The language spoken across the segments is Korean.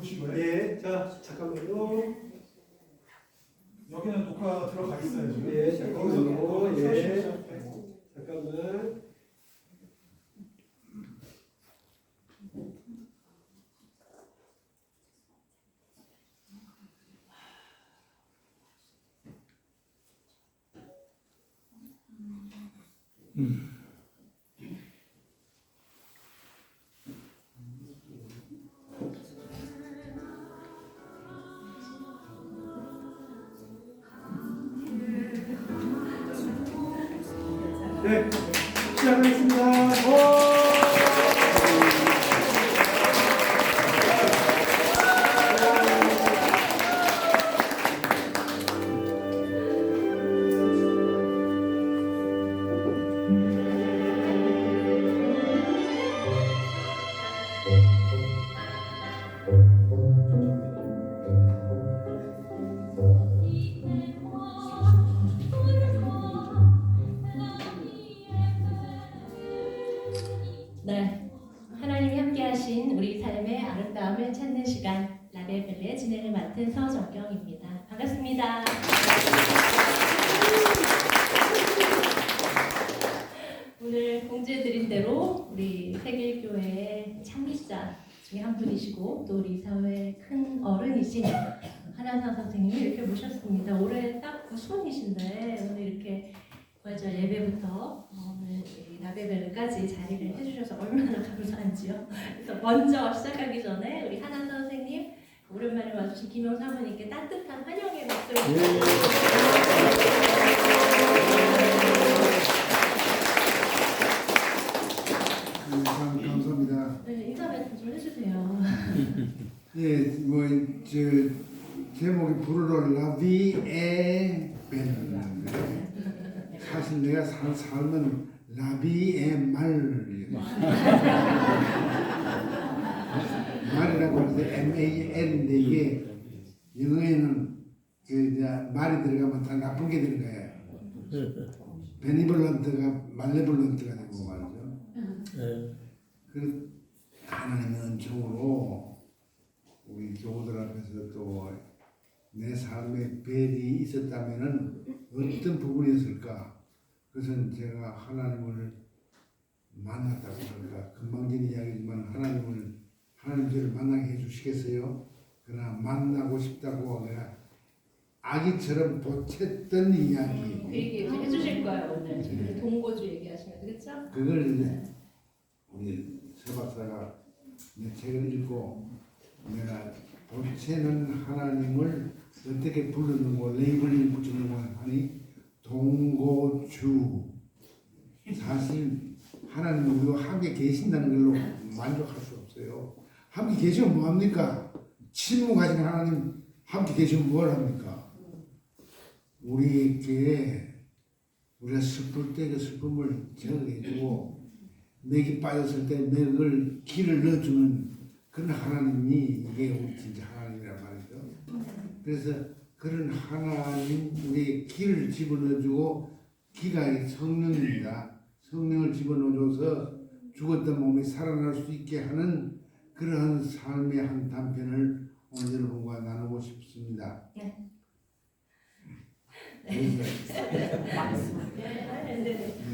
보시고요. 예, 자, 잠깐만요. 여기는 녹화 들어가 있어요 지금. 예, 잠깐만요. 예. 예. 잠깐만. 네, 시작하겠습니다. 네, 하나님이 함께하신 우리 삶의 아름다움을 찾는 시간 라벨벨의 진행을 맡은 서정경입니다. 반갑습니다. 오늘 공지해드린 대로 우리 세길교회의 창립자 중에 한 분이시고 또 우리 사회의 큰 어른이신 한한상 선생님을 이렇게 모셨습니다. 올해 딱 90이신데 오늘 이렇게 부활절 예배부터 오늘 라베베르까지 자리를 해주셔서 얼마나 감사한지요. 그래서 먼저 시작하기 전에 우리 한한 선생님 오랜만에 와주신 김영 사모님께 따뜻한 환영의 박수를 감사합니다. 네, 인사 말씀 좀 해주세요. 예, 제목이 부르러 라비에 벤. 사실 내가 산 삶은 라비에 말이에요. 말이라고 해서 MAL인데 이게 영어에는 말이 들어가면 다 나쁜 게 되는 거예요. 베니볼런트가 말레볼런트가 되고 말이죠. 그 하나님의 은총으로 우리 교우들 앞에서 또 내 삶에 벨이 있었다면은 어떤 부분이었을까? 그것은 제가 하나님을 만났다고 할까? 금방진 이야기지만 하나님 저를 만나게 해주시겠어요? 그러나 만나고 싶다고 내가 아기처럼 보챘던 이야기. 그 얘기 해주실 거예요 오늘. 동고주 얘기하시면서 그렇죠? 그걸 이제 우리 서 박사가 내 책을 읽고 내가 보채는 하나님을 어떻게 부르는 거 레이블링 붙이는 거 하니 동고주. 사실 하나님은 우리와 함께 계신다는 걸로 만족할 수 없어요. 함께 계시면 뭐합니까? 침묵하신 하나님 함께 계시면 뭘 합니까? 우리에게 우리가 슬플 때 그 슬픔을 제거해주고 맥이 빠졌을 때 맥을 기를 넣어주는 그런 하나님이 이게 우리 진짜 하나님이란 말이죠. 그래서 그런 하나님 우리의 기를 집어넣어주고 기가 성령입니다. 성령을 집어넣어줘서 죽었던 몸이 살아날 수 있게 하는 그러한 삶의 한 단편을 오늘 여러분과 나누고 싶습니다. 네.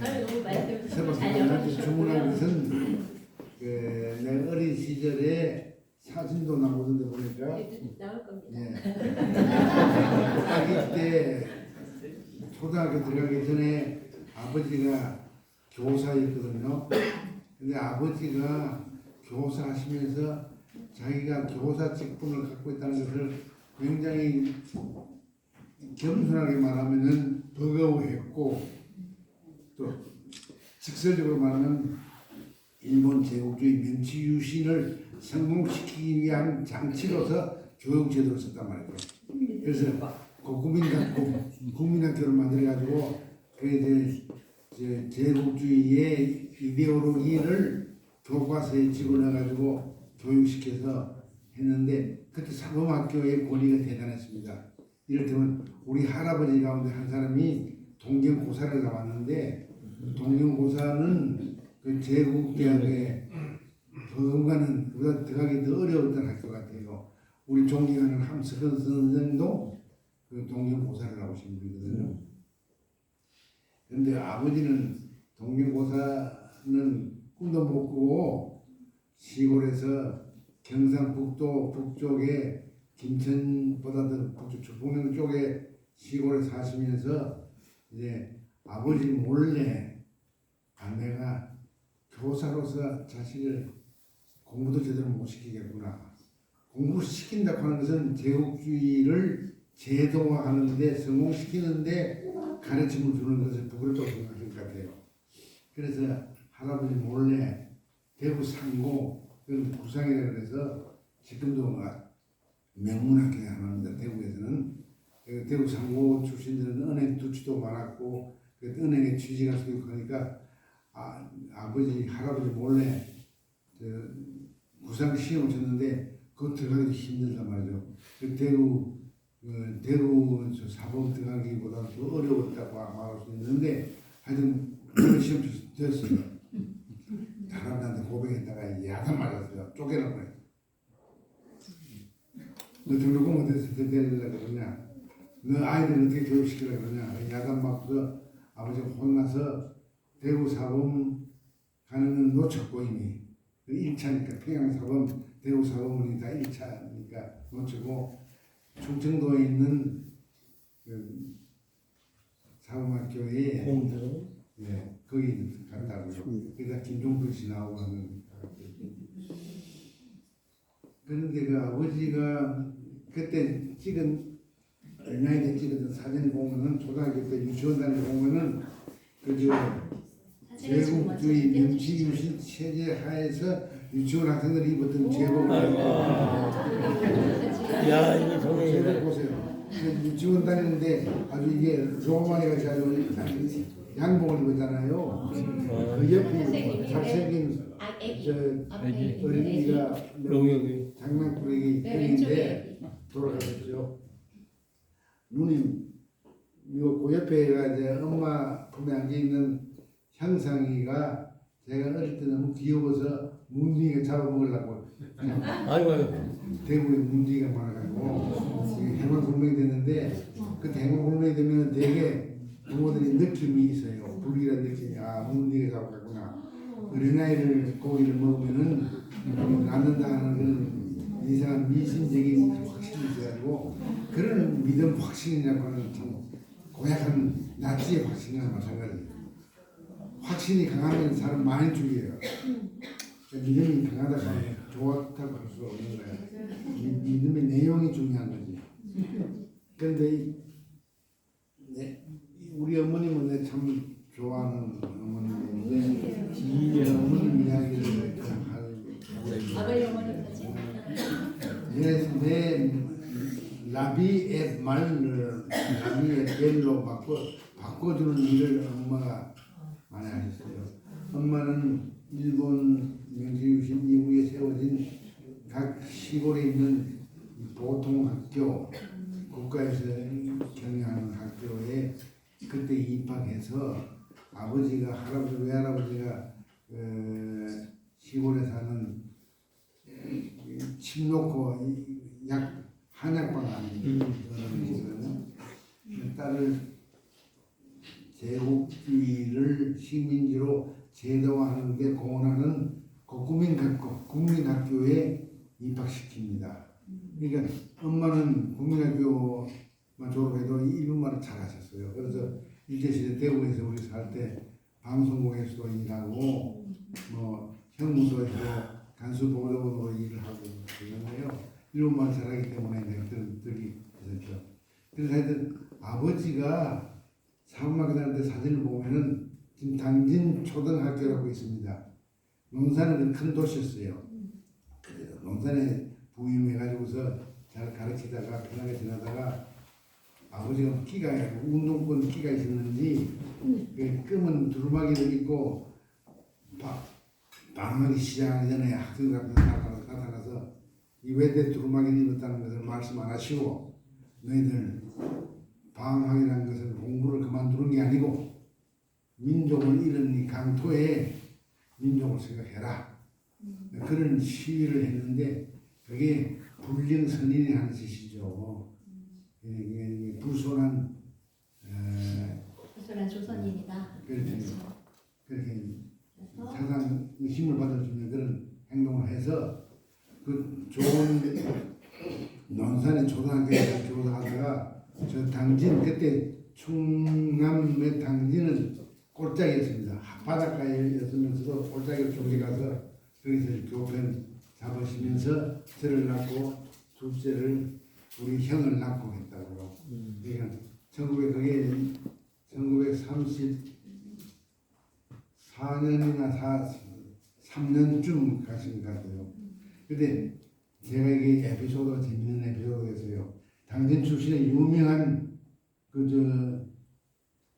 너무 말씀 잘 세박사님한테 주문한 열어주셨고요. 것은 내 어린 시절에 사진도 나오던데 보니까 나올 겁니다. 예. 아기 때 초등학교 들어가기 전에 아버지가 교사였거든요. 근데 아버지가 교사하시면서 자기가 교사 직분을 갖고 있다는 것을 굉장히 겸손하게 말하면은 버거워했고 또 직설적으로 말하면 일본 제국주의 men치 유신을 성공시키기 위한 장치로서 교육제도를 썼단 말이죠. 그래서 국민학교를 만들어가지고 그 제국주의의 이데올로기를 교과서에 집어넣어가지고 교육시켜서 했는데 그때 사범학교의 권위가 대단했습니다. 이를테면 우리 할아버지 가운데 한 사람이 동경고사를 나왔는데 동경고사는 그 제국대학에 버금가는 보다 들어가기 더 어려웠던 학교 같아요. 우리 존경하는 함석헌 선생도 그 동경고사를 나오신 분이거든요. 그런데 아버지는 동경고사는 꿈도 못 꾸고 시골에서 경상북도 북쪽에 김천보다 더 북쪽 축봉령 쪽에 시골에 사시면서 이제 아버지 몰래 아내가 교사로서 자식을 공부도 제대로 못 시키겠구나. 공부를 시킨다고 하는 것은 제국주의를 제도화하는데 성공시키는데 가르침을 주는 것을 부끄럽다고 생각할 것 같아요. 그래서 할아버지 몰래 대구 상고 그런 구상이라고 해서 지금도 명문학교에 하나입니다. 대구에서는 대구 상고 출신들은 은행 두치도 많았고 은행에 취직할 수도 있고 하니까 아버지 할아버지 몰래 구상 시험을 쳤는데 그거 들어가기도 힘들단 말이죠. 대구 사범 들어가기보다 더 어려웠다고 말할 수 있는데 하여튼 그런 시험 됐어요. 할아버지한테 고백했다가 야단 맞았어요. 쫓겨난 거예요. 너 등록금 어떻게 되려고 그러냐? 너 아이들 어떻게 교육시키려고 그러냐? 야단 맞고서 아버지가 혼나서 대구 사범 가는 건 놓쳤고 이미 1차니까 평양사범 대구 사범은 다 1차니까 놓치고 충청도에 있는 그 사범학교에 예, 거기 갔다고요. 그러다 김종필 씨 나오고 하는. 그런데 그 아버지가 그때 찍은 얼마나 때 찍었던 사진을 보면은 초등학교 때 유치원 다닐 보면은 그저 제국주의 명치유신 체제 하에서 유치원 학생들이 입었던 제복. 야, 이거 정말 제복 보세요. 유치원 다니는데 아주 이게 로마니같이 아주 양복을 입었잖아요. 그 옆에 잘생긴 저 어린이가 장난꾸러기 형인데 돌아가셨죠. 누님 이거 그 옆에가 이제 엄마 품에 안겨 있는 형상이가 제가 어릴 때 너무 귀여워서 문둥이가 잡아먹으려고 아이고 대구에 문둥이가 많아가지고 해물골명이 됐는데 그 해물골명이 되면 되게 부모들이 느낌이 있어요. 불길한 느낌이 문둥이가 잡아갔구나. 어린아이를 고기를 먹으면은 낳는다는 그런 이상한 미신적인 확신이 있어가지고 그런 믿음 확신이라고 하는 참 고약한 나치의 확신이나 마찬가지예요. 확신이 강하면 사람 많이 죽여요. 믿음이 강하다고 좋았다고 할 수 없는 거예요. 믿음의 내용이 중요한 거지. 그런데 우리 어머님은 참 좋아하는 어머님인데 어머님 이야기를 좀 아버지 어머니까지. 내 라비의 말을 라비의 벨로 바꿔주는 일을 엄마가 많이 하셨어요. 엄마는 일본 명지유신 이후에 세워진 각 시골에 있는 보통 학교, 국가에서 경영하는 학교에 그때 입학해서 아버지가 할아버지 외할아버지가 시골에 사는 침 놓고 한약방 아닌 그런 거거든요. 딸을 제국주의를 식민지로 제도화하는 데 공헌하는 국민학교에 입학시킵니다. 그러니까 엄마는 국민학교만 졸업해도 일본말을 잘하셨어요. 그래서 일제시대 대구에서 우리 살 때 방송국에서도 일하고 형무소에서 간수보도원으로 일을 하고 그러는데요. 일본말 잘하기 때문에 내가 들기 있었죠. 그래서 하여튼 아버지가 사범학교다닐 때 사진을 보면은 지금 당진 초등학교라고 있습니다. 논산은 큰 도시였어요. 그래서 논산에 부임해가지고서 잘 가르치다가 편하게 지나다가 아버지가 끼가 운동권 끼가 있었는지 그 검은 두루마기를 입고 방학이 시작하기 전에 학생들 앞에 나타나서 이 외대 두루마기를 입었다는 것을 말씀 안 하시고 너희들 방학이라는 것은 공부를 그만두는 게 아니고 민족을 잃은 이 강토에 민족을 생각해라. 그런 시위를 했는데 그게 불령 선인이 하는 짓이죠. 이게 불손한 부수란 조선인이다. 그렇죠. 그렇게 그래서 세상 힘을 받을 수 있는 그런 행동을 해서 그 좋은 논산의 초등학교에서 교사하다가 저 당진 그때 충남의 당진은 꼴짝이었습니다. 바닷가에였으면서도 꼴짝이로 쪽에 가서 거기서 교편 잡으시면서 저를 낳고 둘째를 우리 형을 낳고 했다고요. 그러니까 1934년이나 3년쯤 가신 것 같아요. 근데 제가 이게 에피소드가 재밌는 에피소드였어요. 당진 출신의 유명한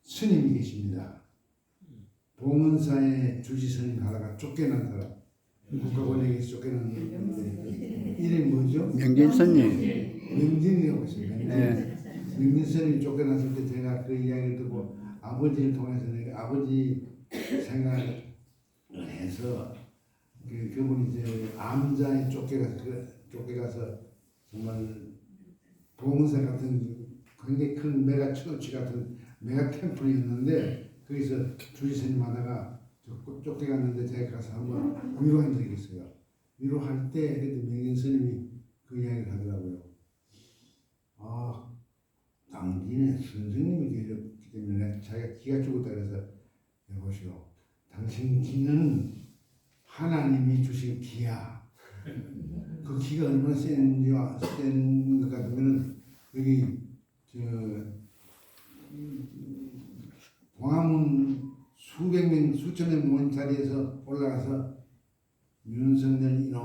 스님이 계십니다. 봉은사의 주지 스님 하다가 쫓겨난 사람. 국가 권력에서 쫓겨났는데 이름이 뭐죠? 명진선님. 명진이라고 있어요. 명진. 네. 명진 스님이 쫓겨났을 때 제가 그 이야기를 듣고 아버지를 통해서 내가 아버지 생각을 해서 그분이 이제 암자에 쫓겨가서 정말 봉은사 같은 굉장히 큰 메가 처치 같은 메가 캠프였는데 거기서 주지 스님 하다가 쫓겨갔는데 제가 가서 한번 위로한 적이 있어요. 위로할 때 그때 명인 스님이 그 이야기를 하더라고요. 아, 당신의 선생님이 계셨기 때문에 자기가 기가 죽었다 그래서 여보시오. 당신 기는 하나님이 주신 기야. 그 기가 얼마나 센 것 같으면은 여기 광화문 수백 명, 수천 명 모인 자리에서 올라가서 윤석열 이놈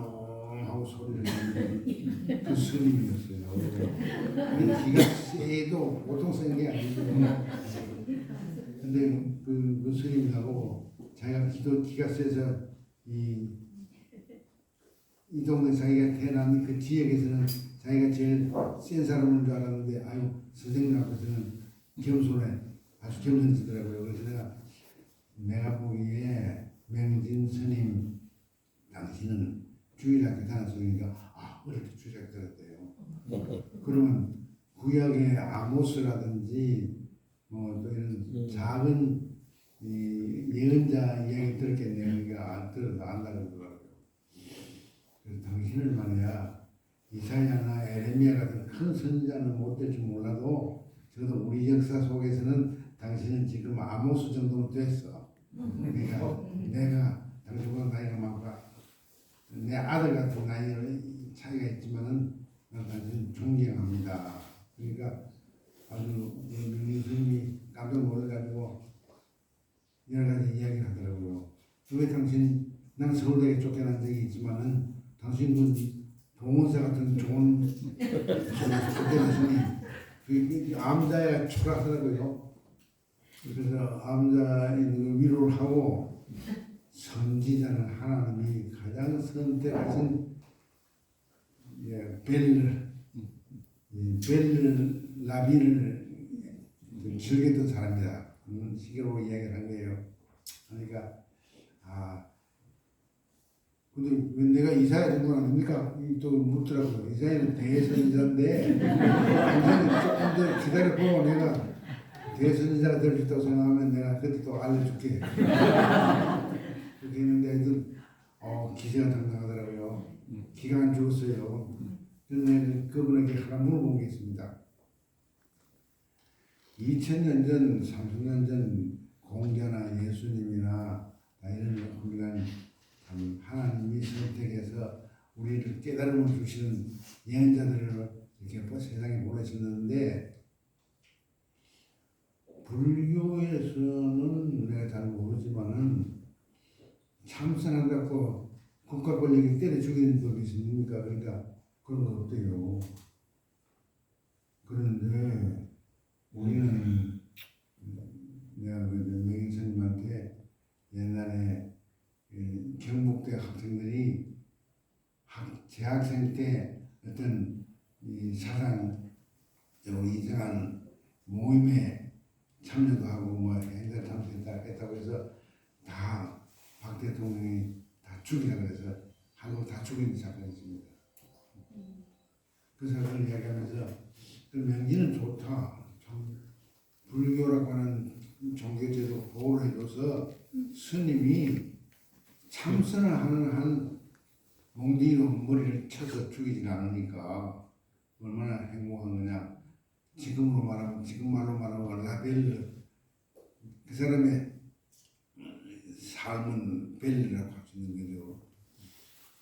하고 소리를 내는 그 스님이었어요. 그 기가 세도 보통 센 게 아니고. 근데 그 스님하고 자기가 기가 세서 이 동네 자기가 태어난 그 지역에서는 자기가 제일 센 사람인 줄 알았는데 아유 선생님 앞에서는 겸손해. 아주 겸손지더라고요. 그래서 내가 보기에 명진 스님 당신은 주일학교 다녔으니까 어릴 때 주일학교 다녔대요. 그러면 구약의 아모스라든지 뭐 또 이런 작은 예언자 이야기 들었겠네요. 그러니까 들어서 안다고 그러더라고요. 그래서 당신을 말이야 이사야나 에레미야 같은 큰 선지자는 못 될 줄 몰라도 적어도 우리 역사 속에서는 당신은 지금 아모스 정도는 됐어. 그러니까 내가 당신보다 나이가 많고 내 아들 같은 나이는 차이가 있지만은 난 당신 존경합니다. 그러니까 아주 명인 스님이 깜짝 놀라가지고 여러 가지 이야기를 하더라고요. 왜 당신 난 서울대에 쫓겨난 적이 있지만은 당신은 봉은사 같은 좋은 쫓겨나시니 그 암자에 추락하더라고요. 그래서 암자의 위로를 하고 선지자는 하나님이 가장 선택하신 벨라비를 즐겼던 사람이다. 그런 식으로 이야기를 한 거예요. 그러니까 근데 왜 내가 이사야 된 건 아닙니까? 또 묻더라고요. 이사야는 대선지자인데 당신은 조금 더 기다려보고 내가 대선지자가 될 수 있다고 생각하면 내가 그때 또 알려줄게. 그렇게 했는데 애들 기세가 당당하더라고요. 기가 안 죽었어요. 그런데 그분에게 하나 물어본 게 있습니다. 2000년 전, 30년 전 공자나 예수님이나 이런 훌륭한 하나님이 선택해서 우리를 깨달음을 주시는 예언자들을 이렇게 세상에 보내셨는데 불교에서는 내가 잘 모르지만은 참선한다고 국가 권력이 때려 죽이는 법이 있습니까? 그러니까 그런 거 없대요. 그런데 우리는 내가 명인 스님한테 옛날에 경북대 학생들이 재학생 때 어떤 사상적으로 이상한 모임에 참여도 하고 뭐 행사 참석했다고 해서 다 박 대통령이 다 죽이라 그래서 한국 다 죽이는 사건이 있습니다. 그 사람을 이야기하면서 그 명기는 좋다. 참 불교라고 하는 종교제도 보호를 해줘서 스님이 참선을 하는 한 몽둥이로 머리를 쳐서 죽이진 않으니까 얼마나 행복한 거냐. 지금으로 말하면 지금 말로 말하면 라벨 그 사람의 삶은 벨이라고 할 수 있는 거죠.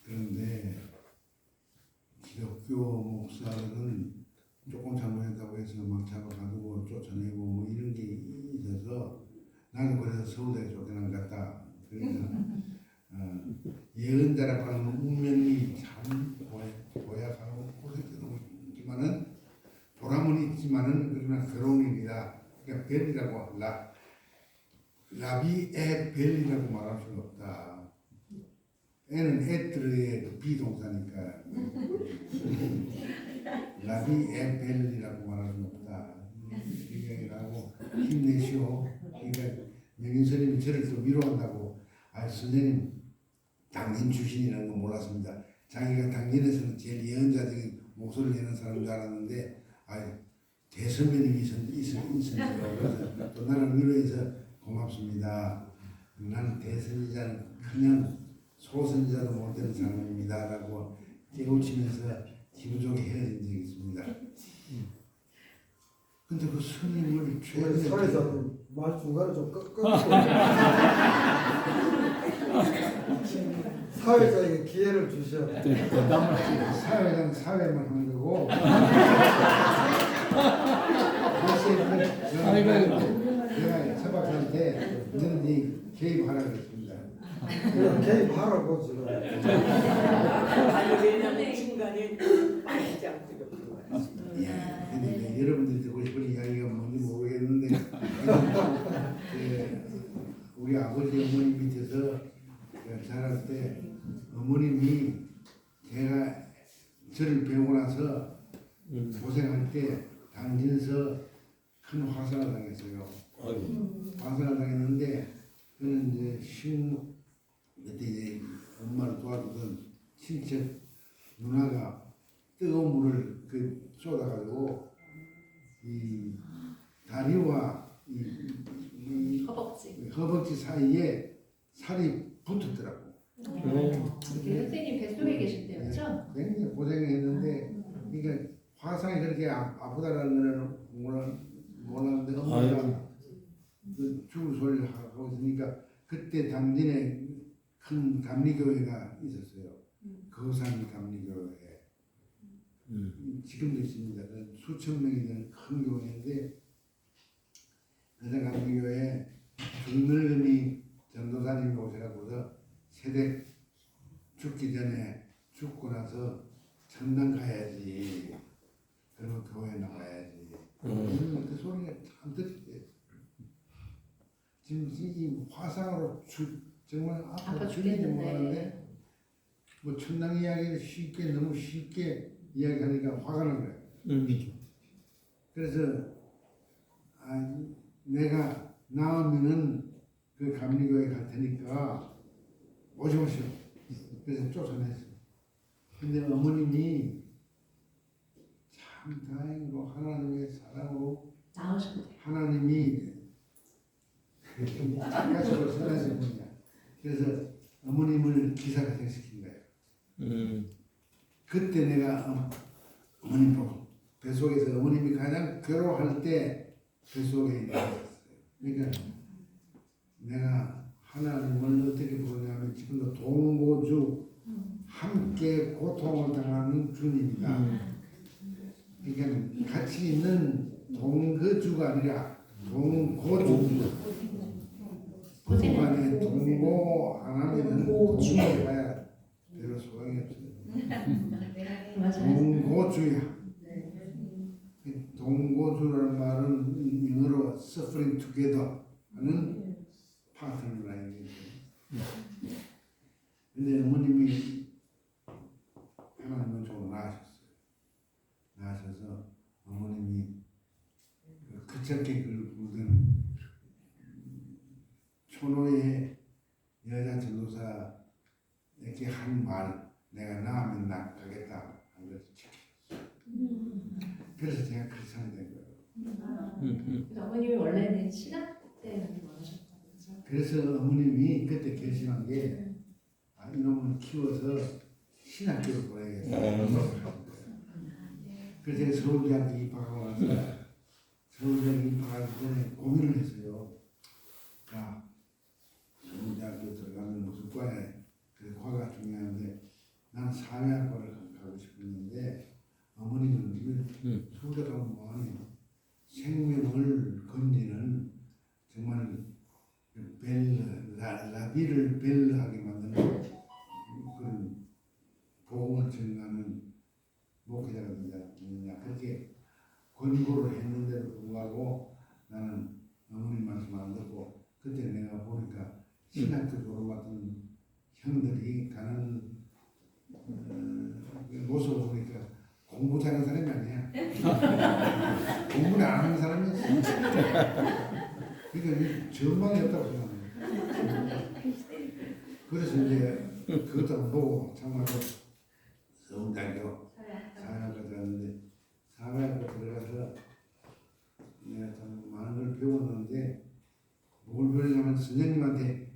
그런데 기독교 목사들은 조금 잘못했다고 해서 막 잡아가지고 쫓아내고 뭐 이런 게 있어서 나는 그래서 서울대 쫓겨난 것 같다. 그러니까 예언자라고 하는 운명이 참 고약하고 고생스러운 있지만은 보람은 있지만은 그러나 괴로운 일이다. 그러니까 벨이라고 라비에 벨이라고 말할 수는 없다. 애는 애들의 그 비동사니까 라비에 벨이라고 말할 수는 없다. 이렇게 얘기를 하고 힘내시오. 그러니까 명인 스님이 저를 또 위로한다고. 아 선생님 당진 출신이라는 건 몰랐습니다. 자기가 당진에서는 제일 예언자적인 목소리를 내는 사람인 줄 알았는데 대선배님이 있으니까 그래서 또 나를 위로해서 고맙습니다. 나는 대선이자는 그냥 소선자도 못 되는 사람입니다. 라고 깨우치면서 기분 좋게 헤어진 적이 있습니다. 근데 그 스님을 우리 사회자는 말 중간에 좀 끊고 사회자에게 기회를 주셔야 돼. 사회는 사회만 하는 거고 내가 서박한테 너는 네 개입하라고 했습니다. 그냥 개입하라고 지금. 아니 왜냐면 중간에 빠지지 않고 이렇게 들어가야지. 예, 근데 여러분들이 듣고 싶은 이야기가 뭔지 모르겠는데 우리 아버지 어머니 밑에서 자랄 때 어머님이 제가 저를 배우고 나서 고생할 때 당진에서 큰 화상을 당했어요. 화상을 당했는데 그는 이제 그때 이제 엄마를 도와주던 친척 누나가 뜨거운 물을 쏟아가지고 이 다리와 이 허벅지 사이에 살이 붙었더라고. 선생님 뱃속에 계실 때였죠? 굉장히 고생했는데 그러니까 화상이 그렇게 아프다라는 거는 몰랐는데 엄마가 그 죽을 소리를 하고 있으니까 그때 당진에 큰 감리교회가 있었어요. 거산 감리교회. 지금도 있습니다. 수천 명이 되는 큰 교회인데 거산 감리교회에 중늙은이 전도사님이 오셔가지고서 세대 죽기 전에 죽고 나서 천당 가야지. 그리고 교회 나가야지. 그 소리가 참 들렸어요. 지금 이 화상으로 정말 아파 죽는지 모르는데 뭐 천당 이야기를 너무 쉽게 이야기하니까 화가 난 거예요. 그래서 내가 나오면은 그 감리교회 갈 테니까 오시오. 그래서 쫓아냈어요. 근데 어머님이 참 다행으로 하나님의 사랑으로 나오셨네요. 하나님이 가족을 선하신 분이야. 그래서 어머님을 기사가생시킨 거예요. 그때 내가 어머님 보고 뱃속에서 어머님이 가장 괴로워할 때 뱃속에 있었어요. 그러니까 내가 하나님을 어떻게 보냐면 지금도 동고주 함께 고통을 당하는 주님이다. 그러니까 같이 있는 동거주가 아니라 동고주. 부부간에 동고 안 하면은 동고에 가야 별로 소용이 없어요. 동고주야. 동고주라는 말은 영어로 suffering together 하는 파트너라는 얘기죠. 근데 어머님이 하나님은 좀 나으셔서 어머님이 그저께 부르던 초노의 여자 전도사 이렇게 한 말, 내가 나으면 나가겠다 한 것을 지켰어요. 그래서 제가 그렇게 된 거예요. 그래서 어머님이 원래는 신학 때는 원하셨다고 그죠? 그래서 어머님이 그때 결심한 게 이놈을 키워서 신학교를 보내야겠다. 그래서 제가 서울대학교 입학하고 나서 서울대학교 입학하기 전에 고민을 했어요. 자, 서울대학교 들어가면 무슨 과에 그 과가 중요한데 나는 사회학과를 가고 싶었는데 어머님은 서울대 가면 뭐하니 생명을 건지는 정말 라비를 벨르하게 만드는 그런 복음을 전하는 목회자가 되느냐 그렇게 권고를 했는데도 불구하고 나는 어머님 말씀 안 듣고 그때 내가 보니까 신학교 졸업받은 형들이 가는 모습을 보니까 공부 잘하는 사람이 아니야. 공부를 안 하는 사람이었어. 그러니까 전망이 없다고 생각해요. 그래서 이제 그것도 보고 참말로 서울대학교 사회학과 들어갔는데 사회학과 들어가서 내가 참 많은 걸 배웠는데 뭘 배우냐면 선생님한테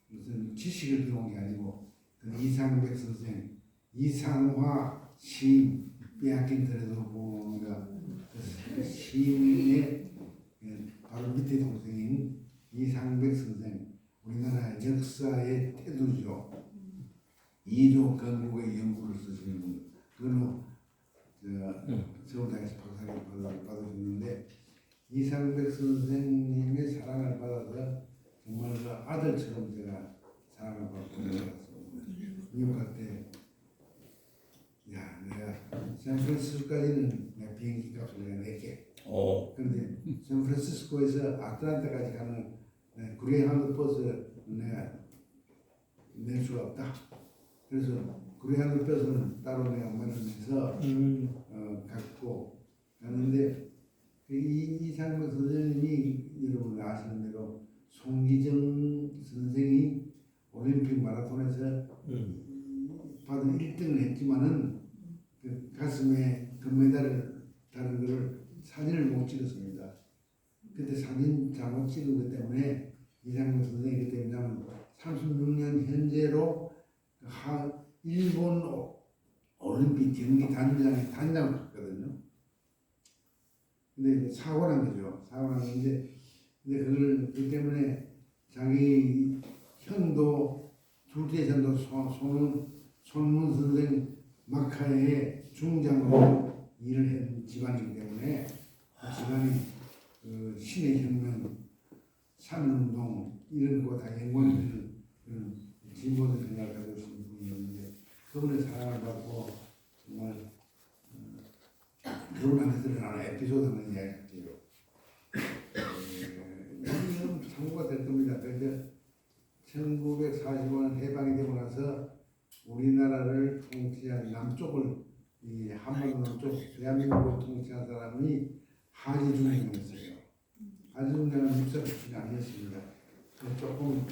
무슨 지식을 배운 게 아니고 그 이상백 선생, 이상화 시인 빼앗긴 들에도 보니까 그 시인의 바로 밑에 동생인 이상백 선생, 우리나라 역사의 태두죠. 2조 건국의 연구를 쓰시는 분, 그건 서울대학에서 박사를 받으셨는데 이상백 선생님의 사랑을 받아서 정말 그 아들처럼 제가 사랑을 받고 내려갔습니다. 미국갈 때, 야, 내가 샌프란시스코까지는 내가 비행기 값을 내가 낼게. 그런데 샌프란시스코에서 아틀란타까지 가는 그레이하운드 버스 내가 낼 수가 없다. 그래서 그레이하운드 버스는 따로 내가 마련해서 갖고 갔는데 이상국 선생님이 여러분 아시는 대로 송기정 선생이 올림픽 마라톤에서 받은 1등을 했지만은 그 가슴에 금메달을 다른 거를 사진을 못 찍었습니다. 그때 사진 잘못 찍은 것 때문에 이상국 선생이 그때 왜냐하면 36년 현재로 일본 올림픽 경기 단장에 단장을 갔거든요. 근데 사고 난 거죠. 사고 난 건데, 근데 그 때문에 자기 형도 둘째 형도 손문 선생 막하에 중장으로 일을 한 집안이기 때문에 그 집안이 신의 혁명, 산운동 이런 거 다 연관되는 그런 진보적 생각을 가지고 있는 분이었는데 그분의 사랑을 받고 정말 결혼하면서 일어나는 에피소드는 이야기할게요. 참고가 될 겁니다. 그런데 1945년 해방이 되고 나서 우리나라를 통치한 남쪽을 이 한반도 남쪽 대한민국을 통치한 사람이 하지중장이었어요. 하지중장은 육사 출신이 아니었습니다. 조금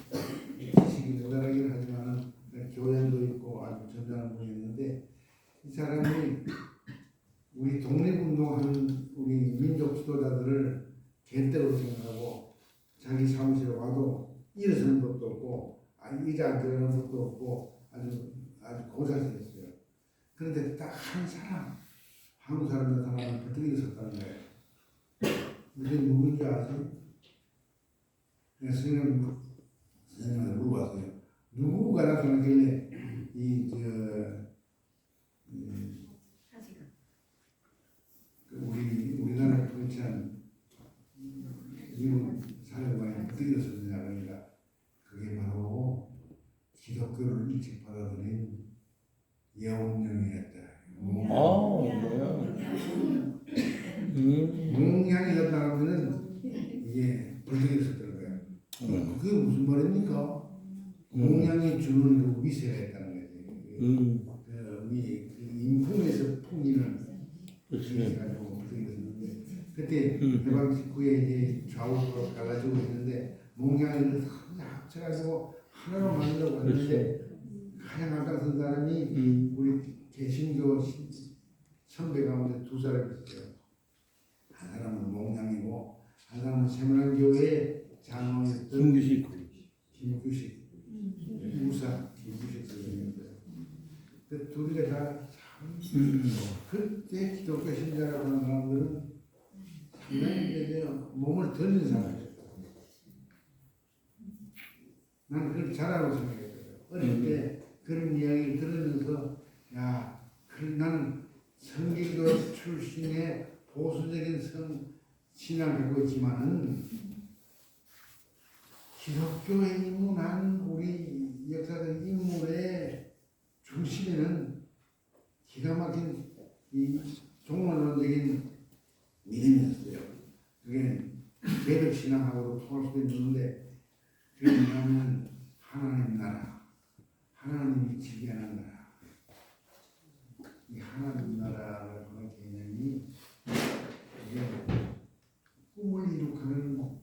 지식이 모자라긴 하지만 교양도 있고 아주 점잖은 분이었는데 이 사람이 우리 독립운동하는 우리 민족 지도자들을 개떡으로 생각하고 자기 사무실에 와도 일어서는 법도 없고 의자 안 들어가는 법도 없고 아주 고자세였어요. 그런데 딱 한 사람 한국 사람 나타나면 버뜩 일어섰다는 거예요. 그게 누구인지 아세요? 그냥 선생님한테 물어봤어요. 누구가 나타나길래 우리나라를 통치한 미국 사령관이 어떻게 일어섰느냐 그러니까 그게 바로 기독교를 일찍 받아들인 예언령이었다. 뭐야? 몽향이 나타나면은 이게 불뚝이 있었다는 거예요. 그게 무슨 말입니까? 몽향이 주는 그 위세가 있다는 거지. 우리 인품에서 풍기는 그것이 가지고 불뚝이 있었는데 그때 해방 직후에 이제 좌우로 갈라지고 있는데 몽향을 합쳐가지고 하나로 만들려고 했는데 가장 앞장선 사람이 우리 개신교 선배 가운데 두 사람이 있어요. 한 사람은 몽양이고 한 사람은 세문안교회 장로였던 김규식. 김규식 우사 김규식 선생님이었어요. 그 둘이가 다참 그때 기독교 신자라고 하는 사람들은 상당히 이제 몸을 던진 사람이었어요. 나는 그걸 잘하고 생각했어요. 어릴 때 그런 이야기를 들으면서 야, 나는 성기교 출신의 보수적인 신앙을 갖고 있지만은 기독교에 입문한 우리 역사적 인물의 중심에는 기가 막힌 이 종말론적인 믿음이었어요. 그게 개벽 신앙하고도 통할 수도 있는데 그게 뭐냐면 하나님 나라, 하나님이 지배하는 나라. 이 하나님 나라라는 그런 개념이 이게 꿈을 이룩하는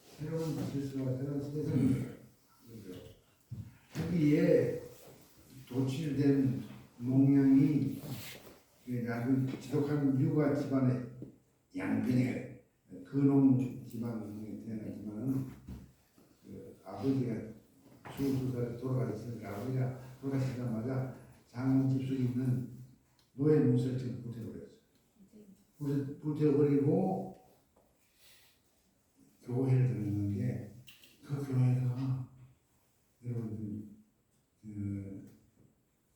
새로운 질서와 새로운 세상이에요. 여기에 도취된 몽양이 아주 지독한 유가 집안의 양편에 근홍 집안에 태어났지만은 그 아버지가 22살에 돌아가셨으니까 아버지가 돌아가시자마자 장롱 깁속에 있는 노예 문설처럼 불태워버렸어요. 불태워버리고 교회를 다녔는데 그 교회가 여러분들 그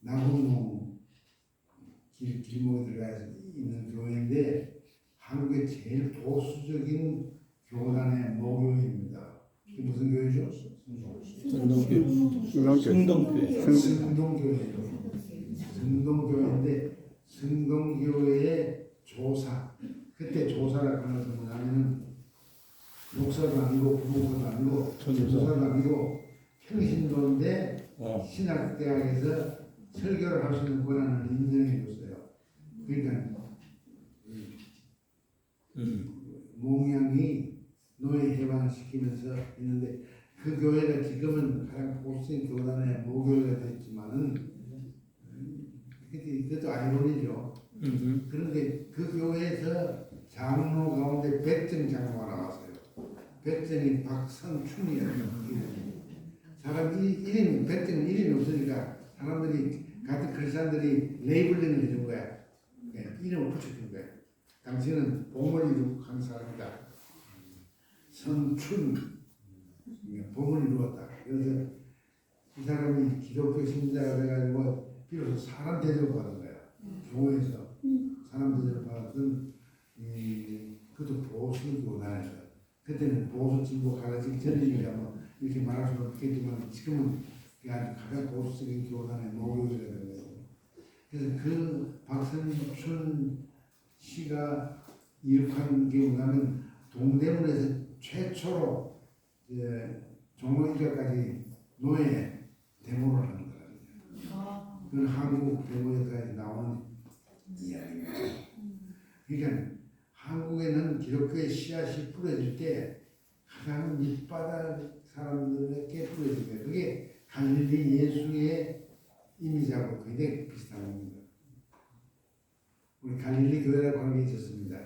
남궁동 길목에 들어가 있는 교회인데 한국의 제일 보수적인 교단의 모교회입니다. 이게 무슨 교회죠? 승동교회. 승동교회죠. 승동교회인데 승동교회의 조사 그때 조사라고 하는 것은 뭐냐면은 목사도 아니고 부목사도 아니고 조사도 아니고 평신도인데 신학대학에서 설교를 할 수 있는 권한을 인정해 줬어요. 그러니까 몽양이 노예 해방을 시키면서 있는데 그 교회가 지금은 가장 보수적인 교단의 모교회가 됐지만은 이것도 아이러니죠. 그런데 그 교회에서 장로 가운데 백정 장로가 나왔어요. 백정이 박선춘이에요. 사람 이름이 백정 이름이 없으니까 사람들이 같은 크리스천들이 레이블링을 해준 거야. 이름을 붙여준 거야. 당신은 봉을 이룩한 사람이다. 선춘 봉을 이루었다. 그래서 이 사람이 기독교 신자가 돼가지고 비로소 사람 대접을 받은 거야. 교회에서 사람 대접을 받았던 그것도 보수 교단에서 그때는 보수 진보 가라지 전쟁이라 뭐 이렇게 말할 수는 없겠지만 지금은 아주 가장 보수적인 교단의 모교회가 된 거예요. 그래서 그 박선춘 씨가 이룩한 게 뭐냐면 동대문에서 최초로 종로 일가까지 노예 데모를 하는 거예요. 그건 한국 데모에까지 나오는 이야기입니다. 그러니까 한국에는 기독교의 씨앗이 뿌려질 때 가장 밑바닥 사람들에게 뿌려질 거예요. 그게 갈릴리 예수의 이미지하고 굉장히 비슷한 겁니다. 우리 갈릴리 교회라고 하는 게 있었습니다.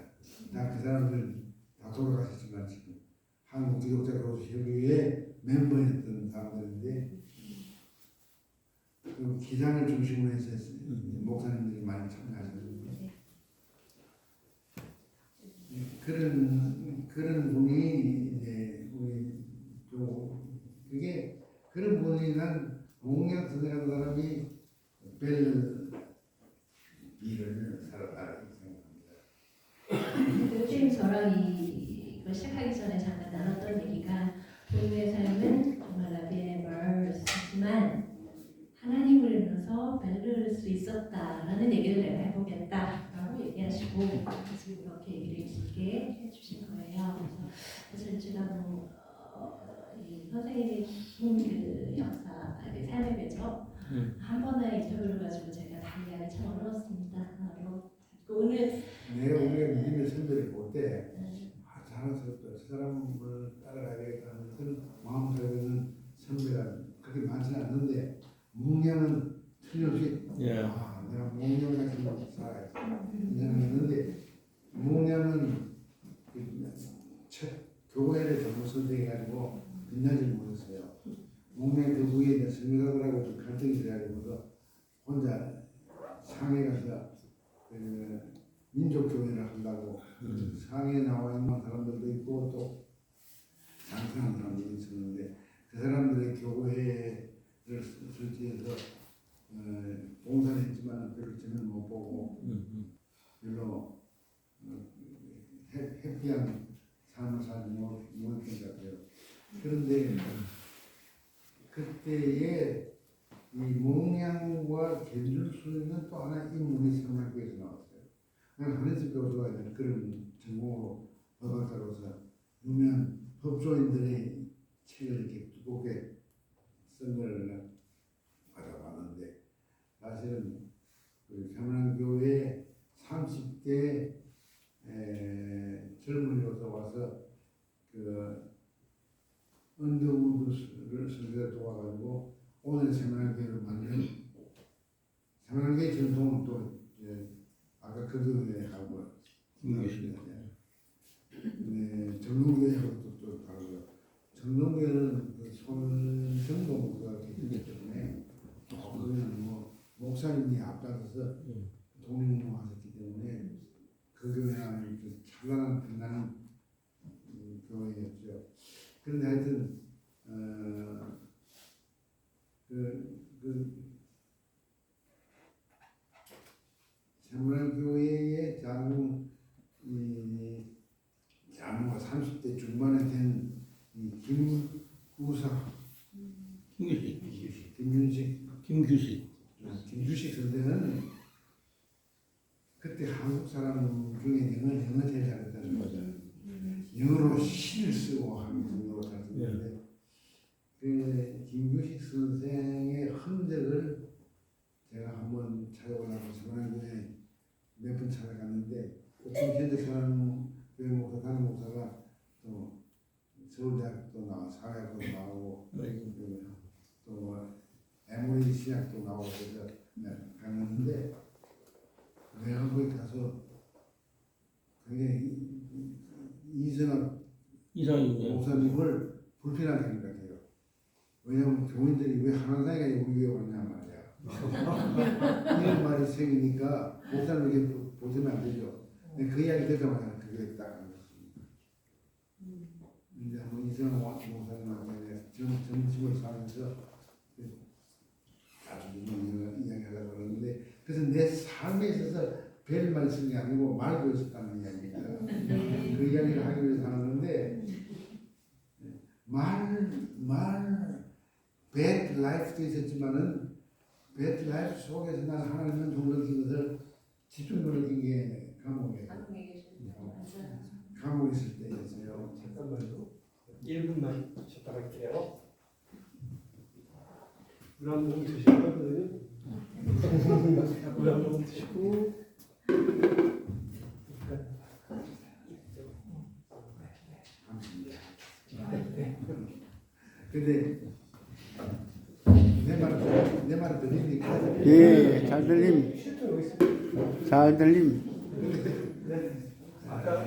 다 그 사람들 다 돌아가셨지만 지금 한국 기독자 교회의 멤버였던 사람들인데 그 기상을 중심으로 해서 목사님들이 많이 참여하셨는데 그런 분이 이제 우리 그게 그런 분이 난 몽양 선생한 사람이 벨 일을 살았다 생각합니다. 요즘 저랑 이거 시작하기 전에 잠깐 나눴던 얘기가 본인의 삶은 정말 라비의 멀스지만 하나님을 믿어서 벨을 수 있었다라는 얘기를 내가 해보겠다라고 얘기하시고 지금 이렇게 얘기를 길게 해주신 거예요. 그래서 사실 제가 이 선생님의 긴 그 역사, 삶의 배적 한 번의 인터뷰를 가지고 제가 달리하기 참 어려웠습니다. 오늘 우리가 믿음의 선배를 볼 때 자랑스럽다. 저 사람을 따라가야겠다 하는 그런 마음속에 있는 선배가 그렇게 많지는 않는데 몽양은 틀림없이 내가 몽양 같은 걸 살아야지. 목량은 교회를 잘못 선택해가지고 빛나지 못했어요. 목량 그 위에 이제 성가들하고 좀 갈등이 돼가지고서 혼자 상해 가서 민족교회를 한다고 상해에 나와 있는 사람들도 있고 또 장사하는 사람들도 있었는데 그 사람들의 교회를 설치해서 봉사를 했지만 별로 재미는 못 보고 별로 해피한 삶을 살지 못했던 것 같아요. 그런데 그때에 이 목량과 견줄수는 또 하나 인물이 성악교에서 나왔어요. 한혜숙 교수가 그런 전공으로 법학자로서 유명한 법조인들의 책을 이렇게 두껍게 쓴 걸 받아봤는데 사실은 그 세문안교회 30대 젊은이로서 와서 그 언더우드를 선교에 도와가지고 오늘 세문안교회를 만든 세문안교회 전통은 또 아까 그 교회하고 정동교회하고 또 다르고요. 정동교회는 그 손정도 목사가 계시기 때문에 그거는 뭐 목사님이 앞장서서 독립운동하셨기 때문에 그 교회는 찬란한 빛나는 교회였죠. 그런데 하여튼 세문안교회의 장로가 30대 중반에 된 김구사 김규식 선생은 그때 한국 사람 중에 영어 제일 잘했다는 거죠. 영어로 시를 쓰고 하는 정도로 잘 쓰는데 그 김규식 선생의 흔적을 제가 한번 찾아보려고 세문안교회 몇 번 찾아갔는데 또 현재 사람교회 목사 다른 목사가 또 서울대학도 나와 사회학도 나오고 또 에모리 신학도 나오고 해서 갔는데 내가 거기 가서 굉장히 이승학 목사님을 불편하게 하는 것 같아요. 왜냐하면 교인들이 왜 한원사이가 우리 교회 왔냐 말이야. 이런 말이 생기니까 목사님에게 보시면 안 되죠. 근데 그 이야기 듣자마자 그 교회에 딱 앉았습니다. 이제 한번 이승학 목사님한테 점심을 사면서 아주 이야기하려고 그러는데 그래서 내 삶에 있어서 별 말을 쓴 게 아니고 말고 있었다는 이야기입니다. 그 이야기를 하기 위해서 하는 건데 bad life도 있었지만은 bad life 속에서 난 하나님은 좀 느낀 것을 집중적으로 느낀 게 감옥에 감옥에 있을 때였어요. 잠깐만요. 1분만 쉬었다 갈게요. 물 한 모금 드시고요. 물 한 모금 드시고. 근데 내 말을 들립니까? 예, 잘 들림. 잘 들림. 네. 아까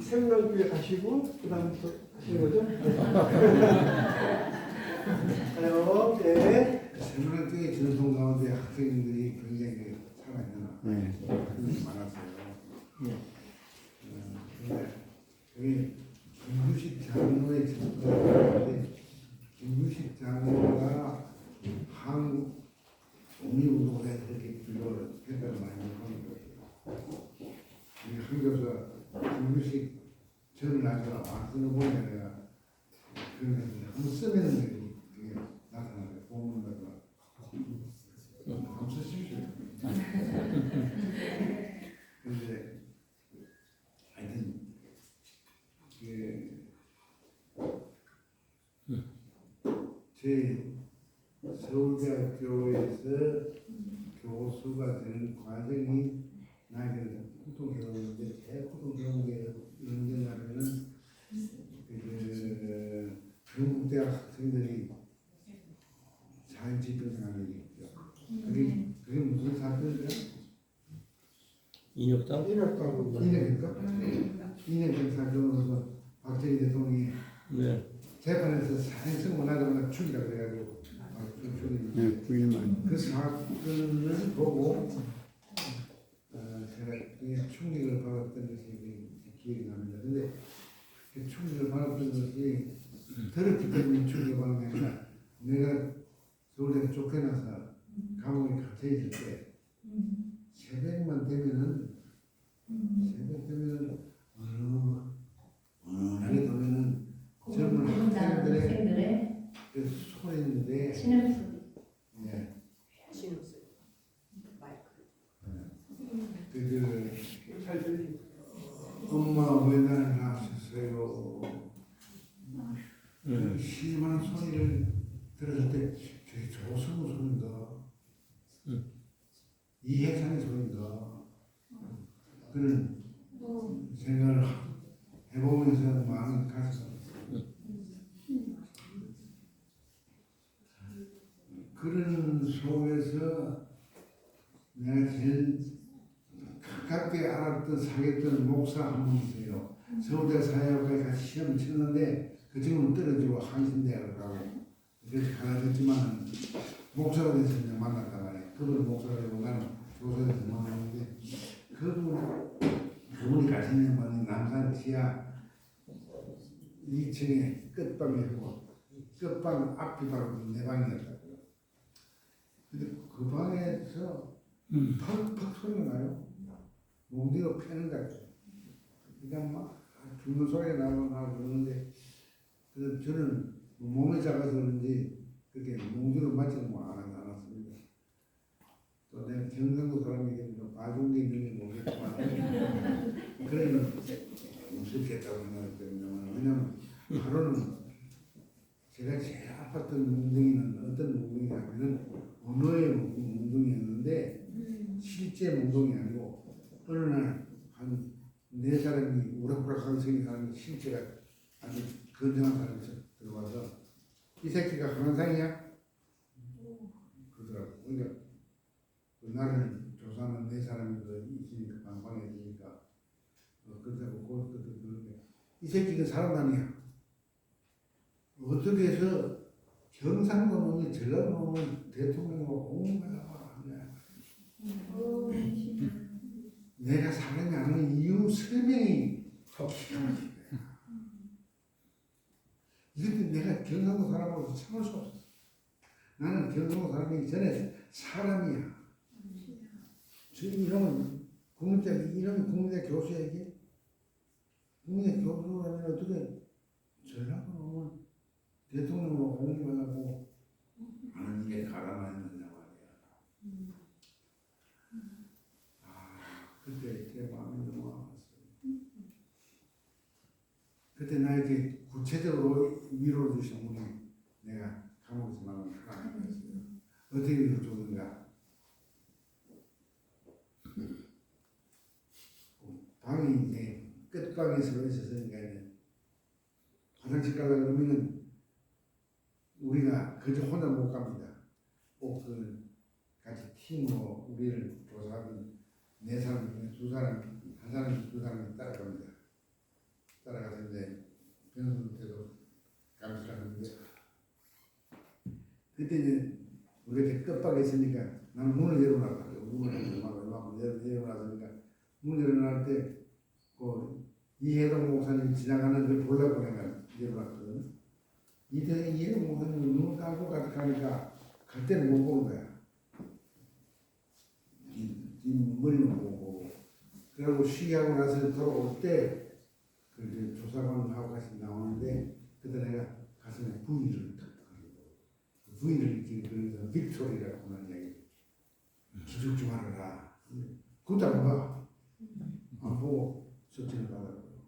세문안교회 가시고 그다음부터 하시는 거죠? 가요. 네. 세문안교회 전통 가운데 학생들이 굉장히 살아있는 학생들이 많았어요. 그게 김규식 장로의 전통인데 김규식 장로가 한국 독립운동에 그렇게 주도를 했다는 많이 하는 거예요. 한 교수가 김규식 저를 나서라 쓰는 보니까 내가 그런 거 한번 쓰면은 그게 나타나요. 보면 나타나. 한번 쓰십시오. 그런데 하여튼 제 서울대학교에서 교수가 되는 과정이 나에게는 고통스러웠는데 대고통스러운 게 언제냐면은 경북대학 학생들이 자율집행하는 게 있죠. 그게 무슨 사건이죠? 인혁당? 인혁당 인혁인가? 인혁 사건으로서 박정희 대통령이 네. 재판에서 사행성 원하자마자 죽이라 그래가지고 죽이는 네, 9일만. 그 사건을 보고 제가 그게 충격을 받았던 것이 기억이 납니다. 근데 그 충격을 받았던 것이 더럽기 때문에 충격을 받는 게 아니라 내가 서울대에 쫓겨나서 감옥에 갇혀 있을 때 새벽만 되면은 어느 보면은 젊은 학생들의 그 소리인데 신음소리. 예. 신음소리. 마이크. 잘 들리. 엄마 왜 나를 낳으셨어요? 그 심한 소리를 들었을 때 저게 조승우 소리인가? 이해찬의 소리인가? 그런 생각을 해보면서 마음이 가서 그런 속에서 내가 제일 가깝게 알았던 사귀었던 목사 한 분 있어요. 서울대 사회학과에 같이 시험 쳤는데 그 친구는 떨어지고 한신대학을 가고 그래서 가르쳤지만 목사가 돼서 그냥 만났단 말이에요. 그분은 목사가 되고 나는 교사가 돼서 만났는데 그분이 가시는 방이 남산 지하 2층에 끝방이었고 끝방 앞이 바로 내 방이었다고요. 근데 그 방에서 팍팍 소리가 나요. 몽디로 패는 것 같아요. 그러니까 막 죽는 소리가 나고 그러는데 그래서 저는 몸이 작아서 그런지 그렇게 몽디로 맞지는 않았습니다. 또 내가 경상도 사람이니까 봐준 게 있는지 모르겠지만 그러면 무섭겠다고 생각했거든요. 왜냐면 하루는 제가 제일 아팠던 몽둥이는 어떤 몽둥이냐면 언어의 몽둥이였는데 실제 몽둥이 아니고 어느 날 한 4사람이 우락부락하게 생긴 사람이 실제가 아주 건장한 사람이 들어와서 이 새끼가 항상이야? 그러더라고. 그러니까 나를 조사하는 4사람이 있으니까 방방에 있으니까 그렇다고 그것도 그런데 이 새끼가 사람 아니야. 어떻게 해서 경상도 놈이 전라도 놈을 대통령으로 온 거야. 내가 사람이 아닌 이유 설명이 기가 막힌 거야. 이것도 내가 경상도 사람으로서 참을 수 없었어. 나는 경상도 사람이기 전에 사람이야. 저 이름은 이름이 국민대 교수야 이게? 국민대 교수라면 어떻게 전라도 놈을 대통령으로 옹립하려고 하는 게 가라앉느냐 말이야. 그때 제 마음이 너무 아팠어요. 그때 나에게 구체적으로 위로를 주신 분이 내가 감옥에서 만난 하나님이었어요. 어떻게 위로 줬는가? 방이 이제 끝방에 서 있었으니까 화장실 가려고 그러면은 우리가 그저 혼자 못 갑니다. 꼭 그 같이 팀으로 우리를 조사하던 4사람 중에 2사람, 1사람, 2사람이 따라갑니다. 따라가서 이제 변호사한테도 감시하는데 그때 이제 우리가 끝방에 있으니까 나는 문을 열어놨다. 문을 막 열어놨으니까 문 열어놨을 때 그 이해동 목사님 지나가는 걸 보려고 내가 열어놨거든. 이해동 목사님 눈을 감고 가니까 갈 때는 못 보는 거야. 머리만 보고 그러고 시위하고 나서 돌아올 때 그 조사관하고 같이 나오는데 그때 내가 가슴에 부위를 탁 부위를 이렇게 그래서 빅토리라고 하는 이야기 기죽 좀 하라. 그것도 안 봐. 안 보고 조치를 받았고요.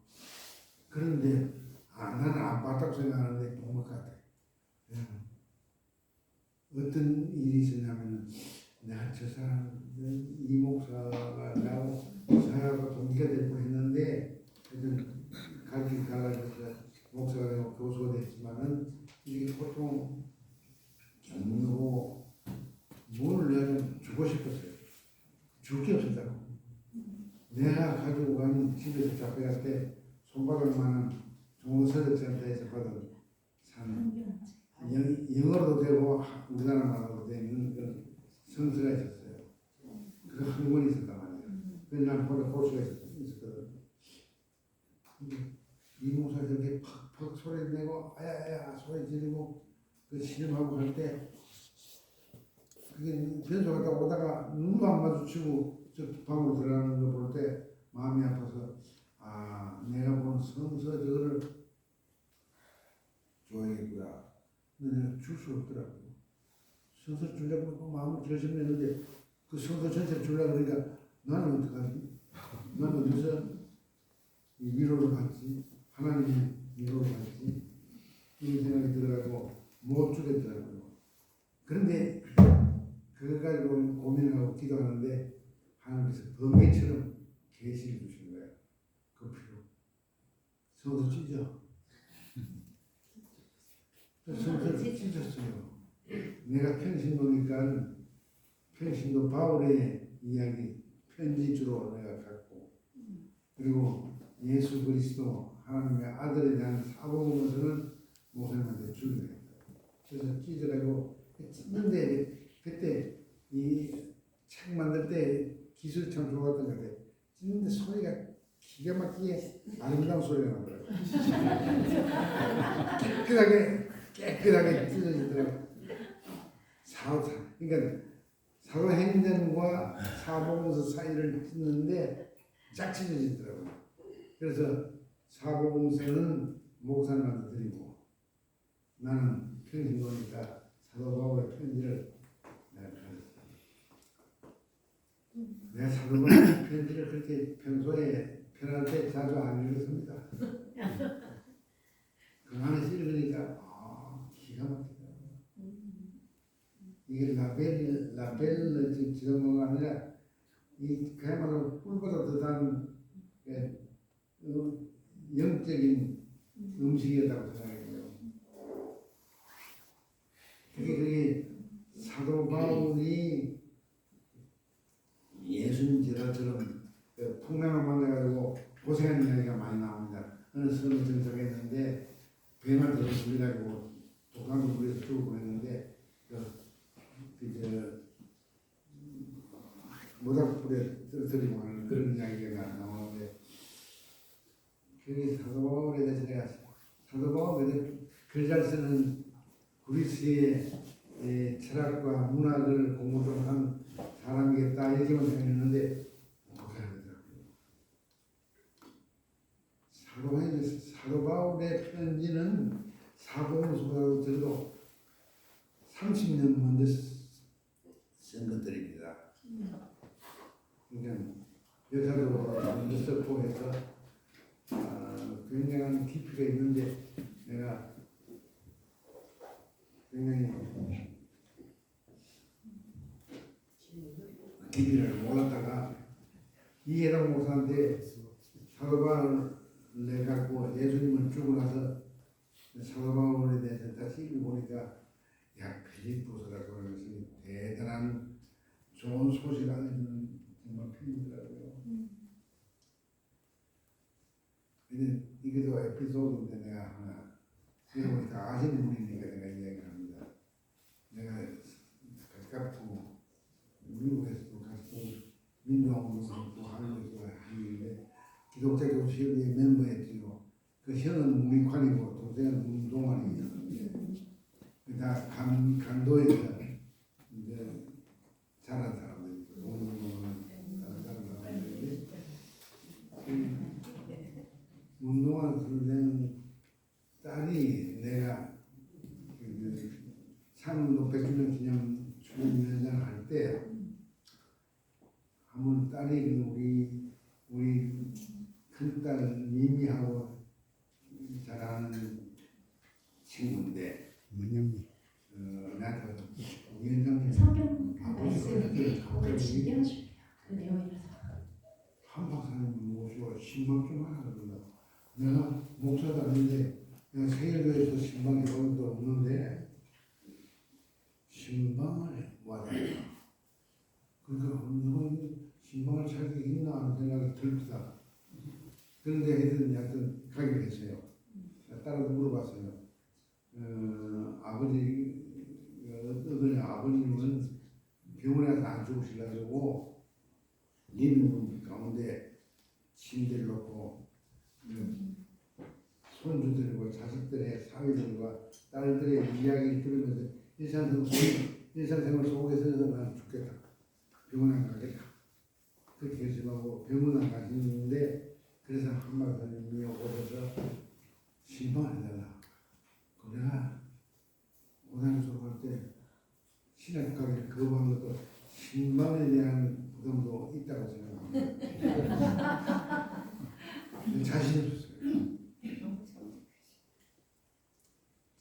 그런데 나는 안 봤다고 생각하는데 본 것 같아. 어떤 일이 있었냐면은 내가 저 사람 이 목사가 나하고 사회가 동기가 되고 했는데 같이 가가지고 목사가 되고 교수가 됐지만은 이게 보통 경로 문을 내가 좀 주고 싶었어요. 줄 게 없었다고. 내가 가지고 간 집에서 잡혀갈 때 손바닥만한 종서력센터에서 받은 산 영어로도 되고 우리나라 말로도 되는 그런 성서가 있었어요. 그 한 권이 있었단 말이에요. 그래서 난 볼 수가 있었거든. 이 목사 저렇게 팍팍 소리 내고 아야야 소리 지르고 그 신음하고 할 때 그게 변소 갔다 오다가 눈도 안 마주치고 저 방으로 들어가는 거 볼 때 마음이 아파서 아 내가 본 성서 저거를 줘야겠구나. 근데 내가 줄 수 없더라고. 성서 주려고 마음을 결심했는데 그 성서 전체를 주려고 그러니까 나는 어떡하지? 나는 어디서 이 위로를 받지? 하나님의 위로를 받지? 이런 생각이 들어가지고 못 주겠더라고요. 그런데 그걸 가지고 고민하고 기도하는데 하나님께서 번개처럼 계시를 주신 거예요. 그 필요. 성도 찢어. 성도를 찢었어요. 내가 평신도니까 평신도 바울의 이야기 편지 주로 내가 갖고 그리고 예수 그리스도 하나님의 아들에 대한 사복음서는 목사님한테 주기로 했어요. 그래서 찢어가지고 찢는데 그때 이 책 만들 때 기술이 참 좋았던 것 같아요. 찢는데 소리가 기가 막히게 아름다운 소리가 나더라고요. 깨끗하게 찢어지더라고요. 그러니까 사도행전과 사복음서 사이를 찢는데 쫙 찢어지더라고요. 그래서 사복음서는 목사님한테 드리고 나는 평신도니까 사도 바울의 편지를 내가 가졌어요. 내가 사도 바울의 편지를 그렇게 평소에 편할 때 자주 안 읽었습니다. 그 안에서 읽으니까 기가 막히더라고요. 이게 라벨 지정어가 아니라 이 그야말로 꿀보다 더 단 영적인 음식이었다고 생각해요. 그게 사도 바울이 예수님 제자처럼 풍랑을 만나가지고 고생한 이야기가 많이 나옵니다. 어느 성을 정착했는데 뱀을 들어 불려가지고 독감을 불려서 죽고 그랬는데 모닥불에 떨어뜨리고 하는 그런 이야기가 나오는데 그게 사도 바울에 대해서 내가 사도 바울에 글 잘 쓰는 그리스의 철학과 문학을 공부 좀 한 사람이겠다 이렇게만 생각했는데 못하더라고요. 사도 바울의 편지는 사복음서보다도 적어도 30년 먼저 쓴 것들입니다. 그러니까 역사적으로 먼저 썼고 해서 굉장한 깊이가 있는데 내가 굉장히 깊이를 몰랐다가 이해당 목사한테 사도 바울을 갖고 예수님을 주고 나서 사도 바울에 대해서 다시 읽어보니까 야 필립보서라고 하는 것이 대단한 좋은 소식을 알려주는 정말 필이더라고요. 근데 이게도 에피소드인데 내가 하나 읽어보니까 아시는 분이니까 내가 이야기를 합니다. 내가 가깝고 미국에서도 갔고 민주화운동도 한국에서 하는데 기독자 교수협의회 멤버였지요. 그 형은 문익환이고 동생은 문동환이에요. 다 강도에서 이제 자란 사람들이고 운동은 자란 사람들인데 운동한 선생 딸이 내가 창운동 100주년 기념 추모위원장을 할 때 한번 딸이 우리 큰딸 미미하고 잘 아는 친구인데 나한테 위원장님 성경 말씀이 오늘 얘기하실게요. 그 내용이라서. 한 박사님 모시고 신방 좀 하라 그러다. 내가 목사도 아닌데 내가 세일교에서 신방에 온 것도 없는데 신방을 와달라. 그러니까 누가 신방을 찾을 수 있나 하는 생각이 들다. 그런데 하여튼 가기로 했어요. 딸한테 물어봤어요. 아버님은 병원에 가서 안 죽으시려고 리빙룸 가운데 침대를 놓고 손주들과 자식들의 사위들과 딸들의 이야기를 들으면서 일상생활 속에서 난 죽겠다. 병원 안 가겠다. 그렇게 결심하고 병원 안 가시는데 그래서 한마디님이 오셔서 신방을 해달라. 내가 고등학교 졸업할 때 신학 가기를 거부한 것도 신방에 대한 부담도 있다고 생각합니다. 자신이 없었어요.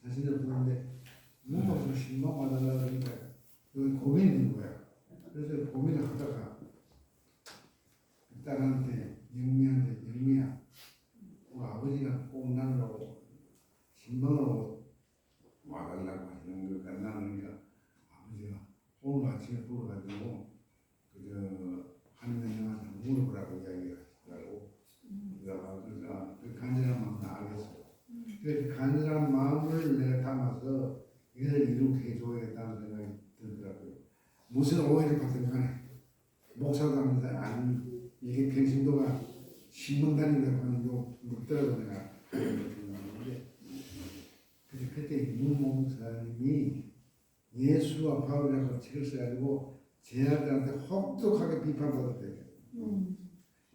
자신이 없었는데 뭔가 좀 신방 받아달라 그러니까 여기 고민이 있는 거야. 그래서 고민을 하다가 딸한테 영미야 우리 아버지가 꼭 나느라고 신방으로 와달라고 하시는 것 같나니까 아버지가 오늘 아침에 불러가지고 그저 하느님한테 물어보라고 이야기하시더라고. 그 간절한 마음을 알겠어요. 그 간절한 마음을 내가 담아서 이것을 이루게 해줘야겠다는 생각이 들더라고요. 무슨 오해를 받든 간에 목사도 하면서 아닌 이게 평신도가 신문 다닌다고 하는 요 묻더라고 내가 그런데 그때 윤 목사님이 예수와 바울이라고 책을 써가지고 제 아들한테 혹독하게 비판받았대요.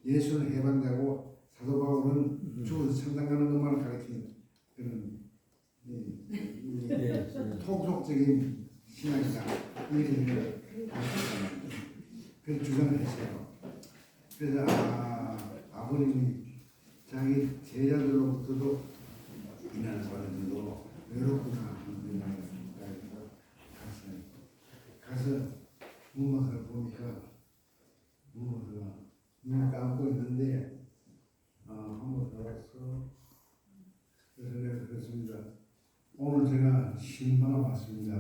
예수는 해방자고 사도 바울은 죽어서 천당 가는 것만 가르치는 그런 토속적인 신앙이다. 이렇게 그런 주장을 했어요. 그래서 아버님이 자기 제자들로부터도 이날 사람들도 외롭구나 하는 생각이 갔어요. 가서 문마사를 보니까 문마사가 눈을 감고 있는데 한번 들어와서 그래서 내가 그랬습니다. 오늘 제가 신방을 왔습니다.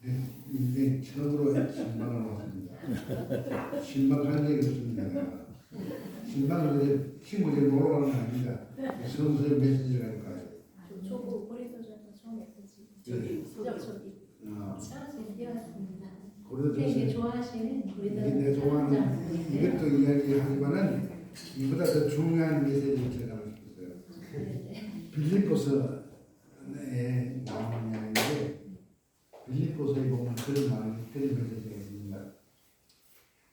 내 인생 처음으로 신방을 왔습니다. 신방한 적이 없습니다. 신방은 이제 친구들이 놀러 가는 거 아닙니다. 성서의 메시지가 할까요? 초보 고리도전도 처음 했지. 저기 저기 뛰어왔습니다. 고려도 되게 좋아하시는 고리도전. 내가 좋아하는 이것도 이야기하지만은 이보다 더 중요한 메시지를 전하고 싶었어요. 빌립보서에 나오는 이야기인데 빌립보서에 보면 그런 메시지가 있습니다.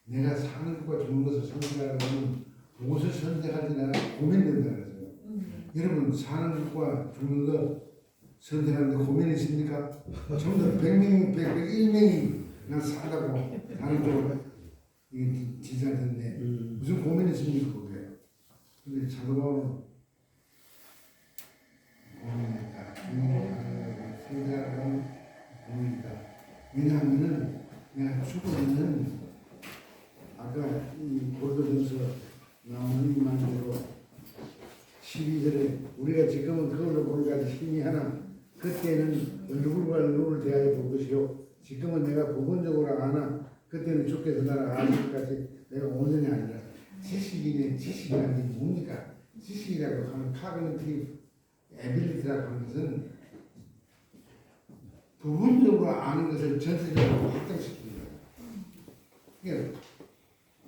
내가 사는 것과 죽는 것을 선택하려면 무엇을 선택할지나 고민된다 그랬어요. 여러분 사는 것과 죽는 것 선택하는데 고민이 있습니까? 전부 100명이 101명이 난 산다고 다른 쪽으로 이게 지지하던데 무슨 고민이 있습니까 그게? 근데 사도 바울은 고민했다. 선택하는 고민했다. 왜냐하면은 내가 죽으면은 아까 이 고린도전서 나오는 이 말대로 12절에 우리가 지금은 그걸로 보니까 힘이 하나 그때는 얼굴과 얼굴을 대하여 볼 것이요 지금은 내가 부분적으로 아나 그때는 주께서 나를 아실 것까지 내가 온전히 아니라 지식이라는 게 뭡니까? 지식이라고 하는 카그니티브 에빌리티라고 하는 것은 부분적으로 아는 것을 전체적으로 확장시키는 거예요. 그러니까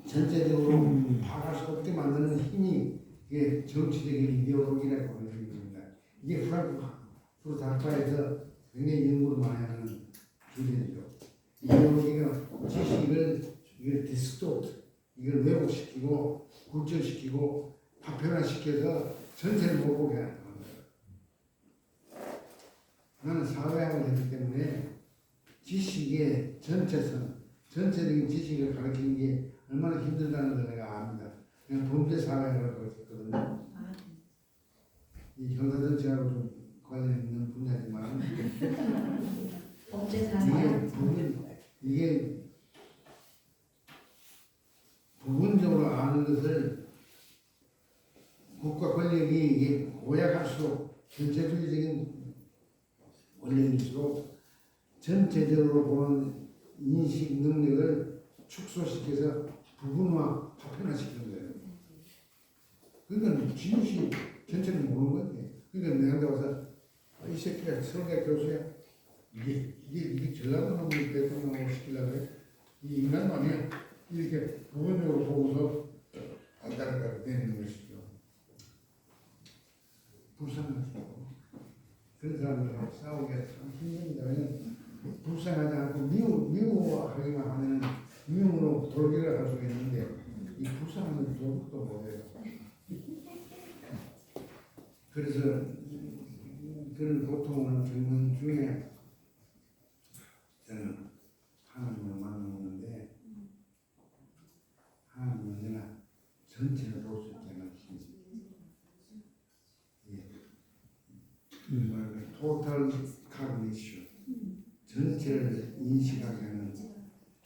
전체적으로 파악할 수 없게 만드는 힘이 이게 정치적인 이데올로기라고 하는 겁니다. 이게 프루타파에서 굉장히 연구를 많이 하는 주제죠. 이데올로기가 지식을 이걸 디스토트, 이걸 왜곡시키고 굴절시키고 파편화시켜서 전체를 못 보게 하는 거예요. 나는 사회학을 했기 때문에 지식의 전체성, 전체적인 지식을 가르치는 게 얼마나 힘들다는 걸 내가 압니다. 내가 범죄 사회학을 했거든요. 이 형사정치하고 좀 관련 있는 분야지만 범죄 사회. 이게 부분적으로 아는 것을 국가 권력이 이게 고약할수록 전체주의적인 권력일수록 전체적으로 보는 인식 능력을 축소시켜서 불분화 파편화시키는 거예요. 그러니까 진시 전체는 모르는 거지. 그러니까 내한테 와서 이 새끼가 서울대 교수야. 이게 전라도 놈을 대통령으로 시키려고 그래. 이 인간 아니야. 이렇게 부분적으로 보고서 안달아가 되는 것이죠. 불쌍하죠. 그런 사람들하고 싸우기가 참 힘듭니다. 왜냐면 불쌍하지 않고 미워하기만 하면 미움으로 돌기를 할 수가 있는데 이 불쌍한 도둑도 못해요. 그래서 그런 고통을 겪는 중에 저는 하나님을 만나는데 하나님은 내가 전체를 볼 수 있다는 힘이 토탈 카그니션 전체를 인식하게 하는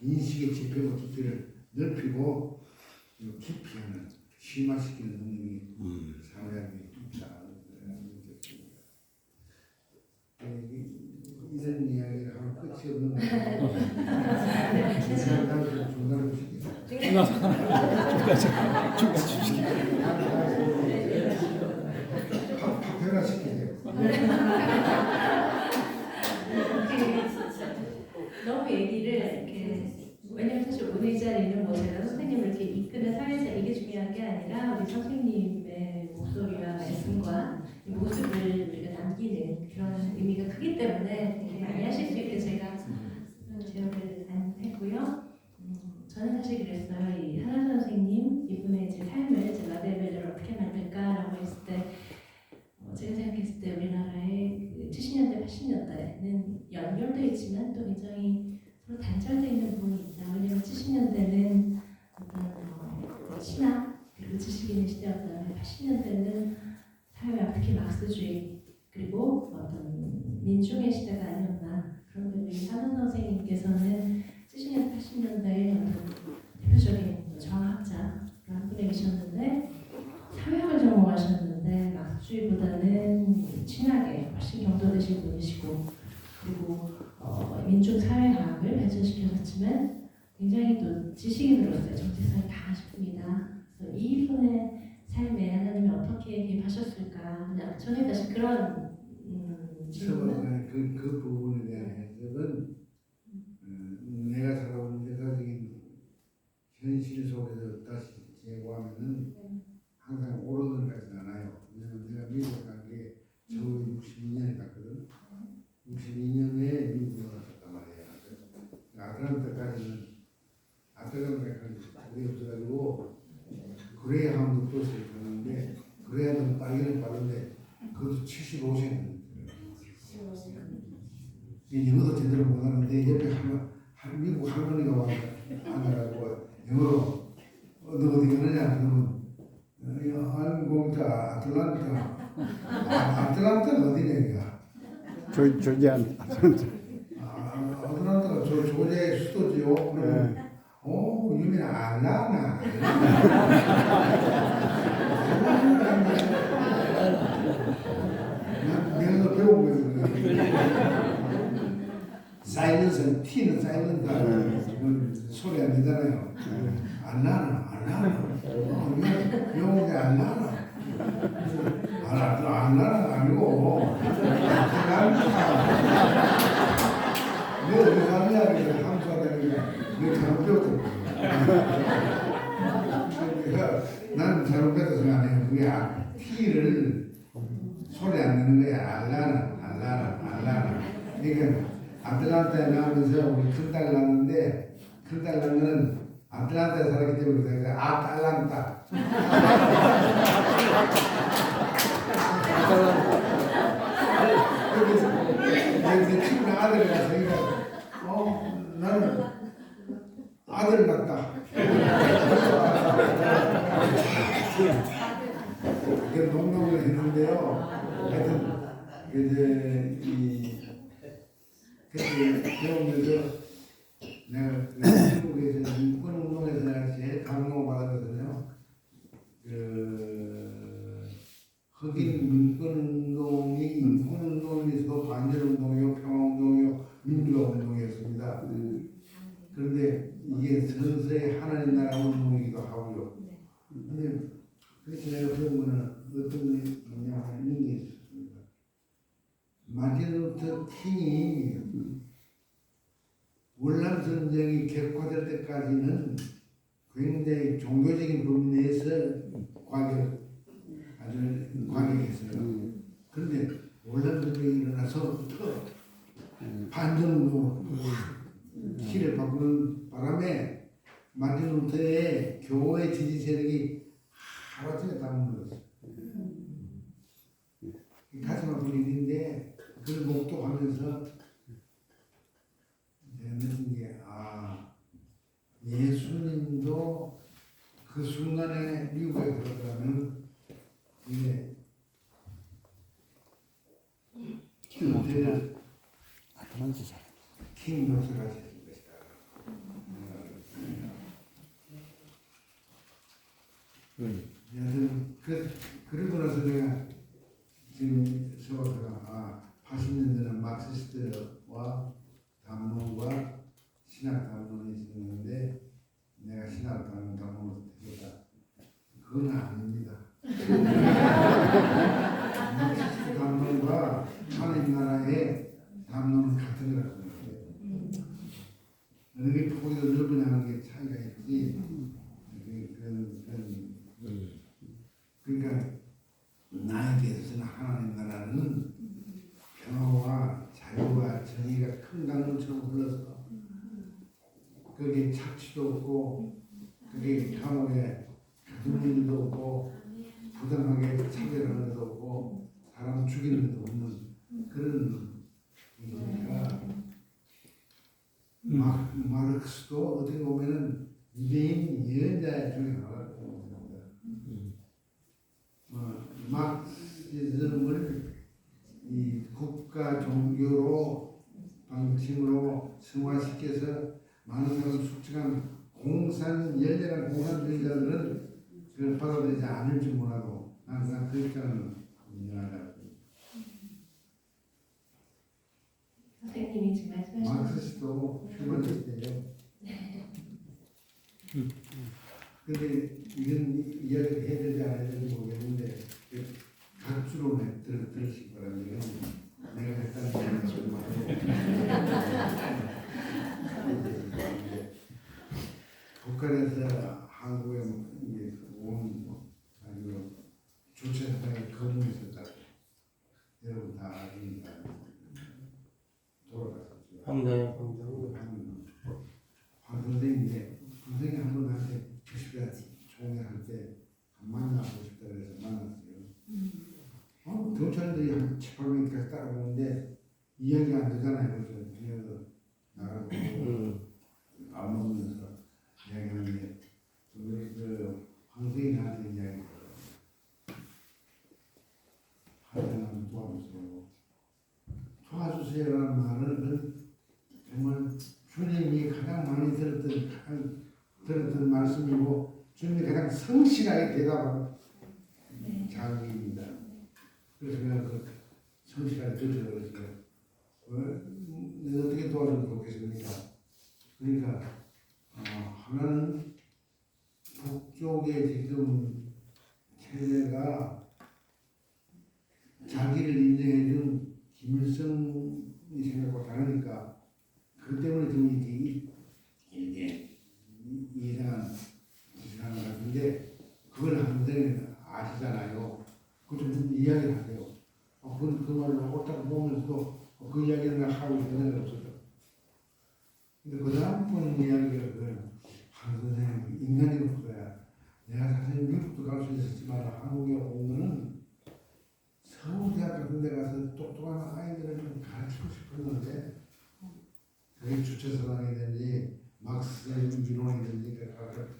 인식의 지평과 깊이를 넓히고 깊이 하는 심화시키는 능력이 사회학에 있다. 이런 이야기를 하면 끝이 없는 거예요. 중간에 주시기. 파편화시키세요. 너무 얘기를 이렇게 왜냐면 사실 오늘 이 자리는 뭐 제가 선생님을 이렇게 이끄는 사회자 이게 중요한 게 아니라 우리 선생님의 목소리와 말씀과 이 모습을 우리가 남기는 그런 의미가 크기 때문에 되게 많이 하실 수 있게 제가 제어를 안 했고요. 저는 사실 그랬어요. 이 하나 선생님 이분의 제 삶을 제 라벨을 어떻게 만들까라고 했을 때 제가 생각했을 때 우리나라의 그 70년대, 80년대는 연결되어 있지만 또 굉장히 서로 단절되어 있는 부분이 있다. 왜냐하면 70년대는 어떤 신학 그리고 지식인의 시대였다면 80년대는 사회와 특히 막스주의 그리고 어떤 민중의 시대가 아니었나. 그런데 우리 한원 선생님께서는 70년대, 80년대의 어떤 대표적인 정학자 한 분이 계셨는데 사회학을 전공하셨는데 막스주의보다는 친하게 훨씬 경도되신 분이시고 그리고 민중 사회학을 발전시켰지만 굉장히 또 지식인으로서의 정체성이 강하신 분이다. 그래서 이분의 삶에 하나님이 어떻게 개입하셨을까? 저는 다시 그런 질문. 그 부분에 대한 해석은 내가 살아온 대사적인 현실 속에서 다시 제고하면은 항상 옳은 것까지는 않아요. 왜냐면 내가 미국 간 게 1962년에 갔거든. 62년에 미국에 갔단 말이야. 아틀란타까지 거의 없어가지고 그레이하운드 버스를 타는데 그레이하운드 빠르기는 빠른데 그것도 75세는 영어도 제대로 못하는데 옆에 미국 할머니가 와 앉아가지고 영어로 너 어디 가느냐 그러면 I'm going to Atlanta. 아틀란타는 어디냐 이거? 조지안. 아틀란타가 조지아의 수도지요. 그러면 you mean 알라나? 내가 배운 거예요. 사이런스는 T는 사이런스가 소리 안 되잖아요. 알라나. 영어에 알라나. 알라나가 아니고 내가 어디 가느냐 그래서 함수하다니까 내가 잘못 배웠던 거야. 나는 잘못 배워서 안 해요. 그게 T를 소리 안 내는 거야. 알라나. 그러니까 아틀란타에 나오면서 우리 큰딸 낳았는데 큰딸 낳은 거는 아틀란타에 살았기 때문에 내가 아틀란타. 내 친구 아들이 나서 나는 아들 낳다. 그게 농담을 했는데요. 하여튼 이제 그때 배우면서 내가 한국에서 인권운동에서 내가 제일 감동을 받았거든요. 흑인 인권운동에서도 반전운동이요, 평화운동이요, 민주화운동이었습니다. 그런데 이게 서서히 하나님 나라 운동이 싶기도 하고요. 네. 근데 그래서 내가 배운 거는 어떤 게 뭐냐 이런 게 있었습니다. 마틴 루터 킹이 월남 전쟁이 격화될 때까지는 굉장히 종교적인 범위 내에서 아주 과격했어요. 그런데 월남 전쟁이 일어나서부터 반정으로 키를 바꾸는 바람에 마틴 루터의 교회 지지 세력이 하루아침에 다 무너졌어요. 가슴 아픈 일인데 그걸 목도하면서 제가 느낀 게 예수님도 그 순간에 미국에 들어가면 이게 킹 노트가 되는 것이다. 그러고 나서 내가 지금 서울다가 80년대는 마크시스트와 담론과 신학 담론이 있었는데 내가 신학 담론을 되겠다. 그건 아닙니다. 마크시스트 담론과 하나님 나라의 담론은 같은 거라고 생각해요. 어느 게 폭이 더 넓으냐는 게 차이가 있지. 그러니까 나에게서는 하나님 나라는 평화와 자유와 정의가 큰 강물처럼 흘러서 거기에 착취도 없고 거기에 감옥에 가두는 일도 없고 부당하게 차별하는 것도 없고 사람 죽이는 것도 없는 그런 그러니까 마르크스도 어떻게 보면은 유대인 예언자 중에 하나라고 생각합니다. 마르크시즘을 이 국가 종교로 방침으로 승화시켜서 많은 사람 숙직한 열렬한 공산주의자들은 그걸 받아들이지 않을 줄 몰라도 나는 그 입장은 인정하다. 선생님이 지금 말씀하신 마르크스도 휴머니스트예요. 근데 이런 이야기를 해야 되지 않아야 되는지 모르겠는데 각주로 들으시기 바랍니다. 내가 했다는 얘기는 북한에서 한국에 온 아니고 주체사상에 거문했었다. 여러분 다 아십니다. 돌아갔었죠. 황 선생인데 선생님 한 번 나한테 90대 총회할 때 만나고 싶다 그래서 만났어요. 경찰들이 한 7, 8명까지 따라오는데 이야기 안 되잖아요. 그래서 그녀도 나가고 안 먹으면서 이야기하는데 우리 황 선생이 나한테 이야기 하여튼 도와주세요. 도와주세요라는 말은 정말 주님이 가장 많이 들었던 말씀이고 주님이 가장 성실하게 대답한 장면입니다. 그래서 그냥 그 성실하게 들으라고 그랬어요. 내가 어떻게 도와주면 좋겠습니까? 그러니까 하나는 북쪽에 지금 체제가 자기를 인정해준 김일성이 생각과 다르니까 그 때문에 좀 이게 이상한 짓을 하는 것 같은데 그걸 한번 아시잖아요. 그거 좀 이야기를 하세요. 그 말을 옳다고 보면서도 그 이야기를 하고 있는 게 없어요. 근데 그 다음번 이야기가 한 선생님 인간이 없어야 내가 사실 미국도 갈 수 있었지만 한국에 온 거는 서울대학 같은 데 가서 똑똑한 아이들을 좀 가르치고 싶었는데 그게 주체사상이든지 막스의 이론이든지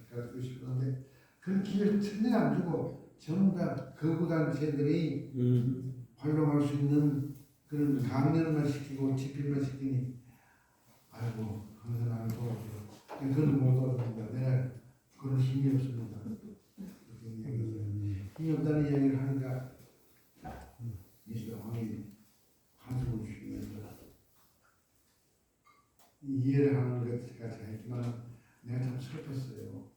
가르치고 싶었는데 그런 기회를 전혀 안 주고 전부 다 거구단체들이 활동할 수 있는 그런 강연만 시키고 집필만 시키니 아이고 항상 나는 도와줘. 그건 못 도와줍니다. 내가 그런 힘이 없습니다. 힘이 없다는 이야기를 하니까 이수왕이 한숨을 쉬면서 이해를 하는 것 같이 했지만 내가 참 슬펐어요.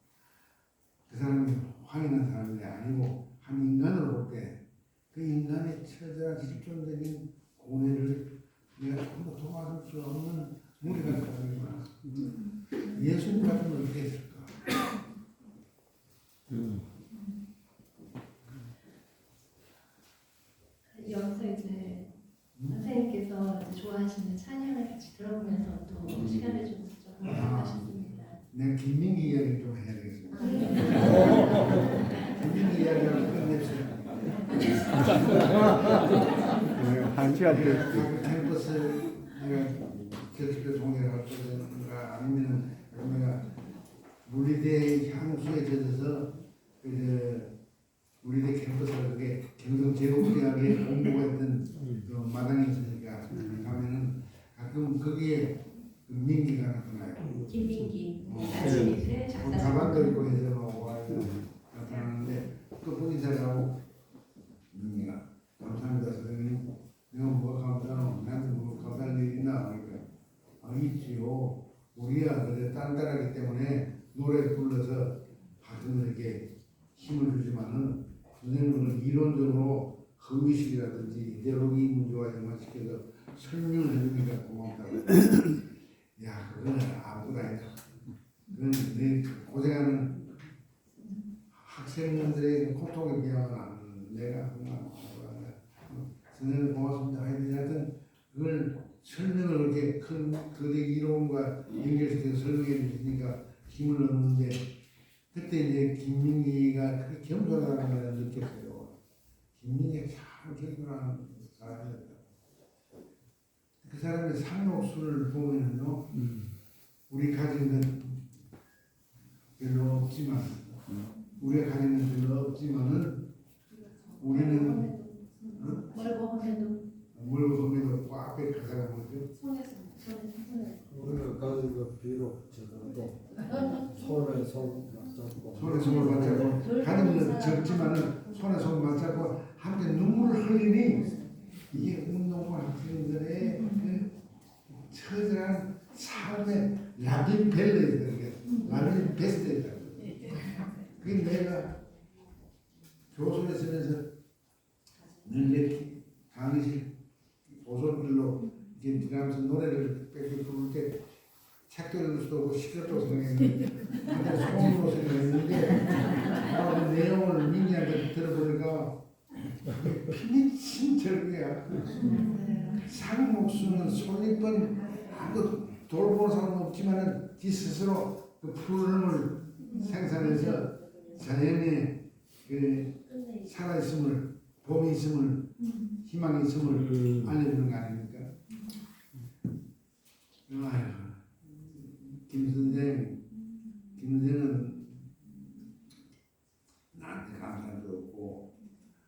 그냥 김민기 이야기 좀 해야 되겠습니다. 김민기 이야기하고 끝냅시다. 한 시간 될 그 캠퍼스 내가 결집해 동의를 할 거든가 아니면 내가 물리대 향수에 젖어서 그 물리대 캠퍼스가 그게 경성 제국대학에 공부했던 그 마당이 있으니까 가면은 가끔 거기에 그 민기가 나타나요. 김민기 어. 아침이슬 작사 가방도 입고 해서 막 와서 나타나는데 또 본인사라고 민기가 감사합니다 선생님. 내가 뭐가 감사하노? 나한테 뭐 감사할 일 있나? 그러니까 아 있지요. 우리야 그래 딴따라기 때문에 노래 불러서 학생들에게 힘을 주지만은 선생님은 이론적으로 허위식이라든지 이데올로기 문제와 연관시켜서 설명을 해주니까 고맙다고. 야 그거는 아무것도 아니다. 그건 내 고생하는 학생들의 고통에 비하면 내가 항상 선생님 고맙습니다. 하여튼 그걸 설명을 이렇게 큰 거대 이론과 연결시켜서 설명해 주시니까 힘을 얻는데 그때 이제 김민기가 그렇게 겸손하다는 걸 느꼈어요. 김민기가 참 겸손한 사람이었다. 그 사람의 상록수를 보면은요, 우리 가진 건 별로 없지만, 우리가 가진 건 별로 없지만은 우리는 멀고 험해도 물고 보면도 꽉 뺏 가사가 뭐죠? 우리가 가진 것 비록 적어도 손에 손 맞잡고 손에 손을 맞잡고 가진 건 적지만은 손에 손을 맞잡고 함께 눈물을 흘리니 이게 운동부 학생들의 그 처절한 삶의 라빈 벨레이다. 라빈 베스트이다. 그게 내가 교수에 쓰면서 늘 강의실 도서실로 이렇게 들어가면서 노래를 빽빽 부를 때 책도 읽을 수도 없고 시끄럽다고 생각했는데 소음으로 생각했는데 그 내용을 민기한테 들어보니까 피미친 절규야. 상목수는 솔잎은 아무도 돌보는 사람은 없지만은 지 스스로 그 푸른을 생산해서 자연의 그 살아있음을, 봄이 있음을, 희망이 있음을 알려주는 거 아닙니까? 아유, 김 선생은 나한테 감사한 적 없고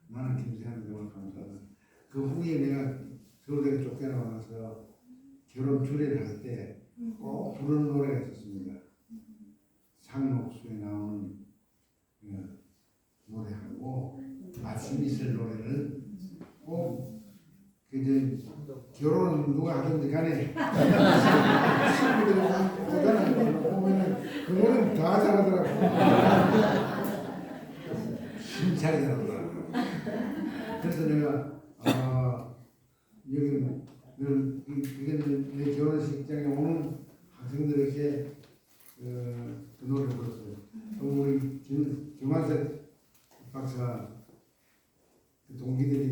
나는 김 선생한테 정말 감사하다. 그 후에 내가 서울대에 쫓겨나와서 결혼 주례를 할 때 꼭 부르는 노래가 있었습니다. 상록수에 나오는 노래하고 아침 있을 노래를 꼭 그저 결혼은 누가 하든지 간에 친구들이 오다는 걸 보면은 그 노래는 다 잘하더라고. 힘차게 잘하더라고. 그래서 내가 여기는 이게 내 결혼식장에 오는 학생들에게 그 노래를 불렀어요. 우리 김한석 박사 그 동기들이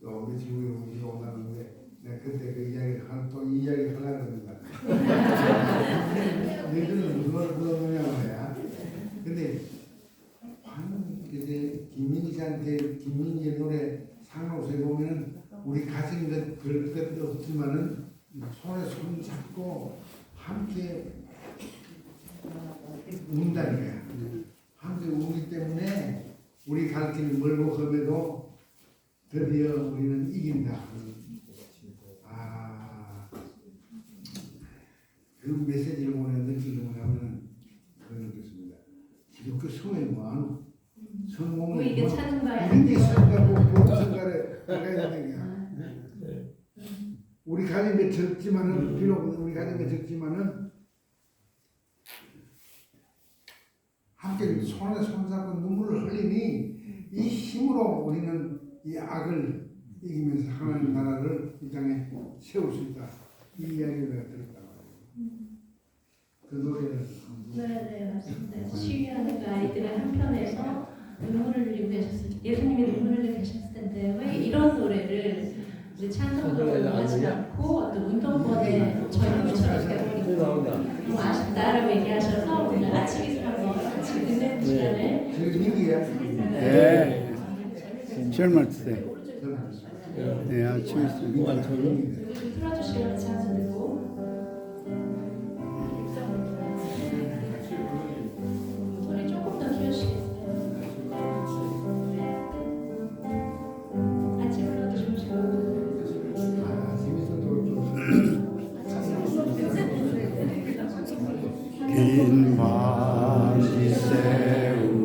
또 우리 집에 온다는데 내가 그때 그 이야기를 또 이 이야기를 하려고 했는다. 너희들은 무슨 걸 불렀느냐고 말이야. 근데 이제 김민기 씨한테 김민기의 노래 상록수에 보면은 우리 가진 것 별것 없지만은 손에 손 잡고 함께 운다는 거야. 함께 우기 때문에 우리 갈 길 멀고 험해도 드디어 우리는 이긴다. 그 메시지를 보내 느끼고 나면 그런 느꼈습니다. 기독교 성에 뭐하노? 성공을 우리 이게 찾는 거야. 이런 게 성가고 보험성가를 가야 되는 거야. 우리 가진 게 적지만은 비록 우리 가진 게 적지만은 함께 손에 손잡고 눈물을 흘리니 이 힘으로 우리는 이 악을 이기면서 하나님 나라를 이 땅에 세울 수 있다. 이 이야기를 내가 들었다. 그 노래를 네, 맞습니다. 시위하는 그 아이들의 한편에서 눈물을 흘리고 계셨을 때, 예수님이 눈물을 흘리고 계셨을 텐데 왜 이런 노래를 이제 찬송으로 하지 않고 어떤 운동권의 전율처럼 이렇게 너무 아쉽다라고 얘기하셔서 오늘 아침 이슬 한번 같이 듣는 시간을 지금 얘기야. 네. 젊을 때. 네, 아침에 쓰는 이거 좀 틀어주시면 같이 한번 듣고 소리 조금 더 키워주시겠어요? 같이 불러주시면 긴 밤이 새우고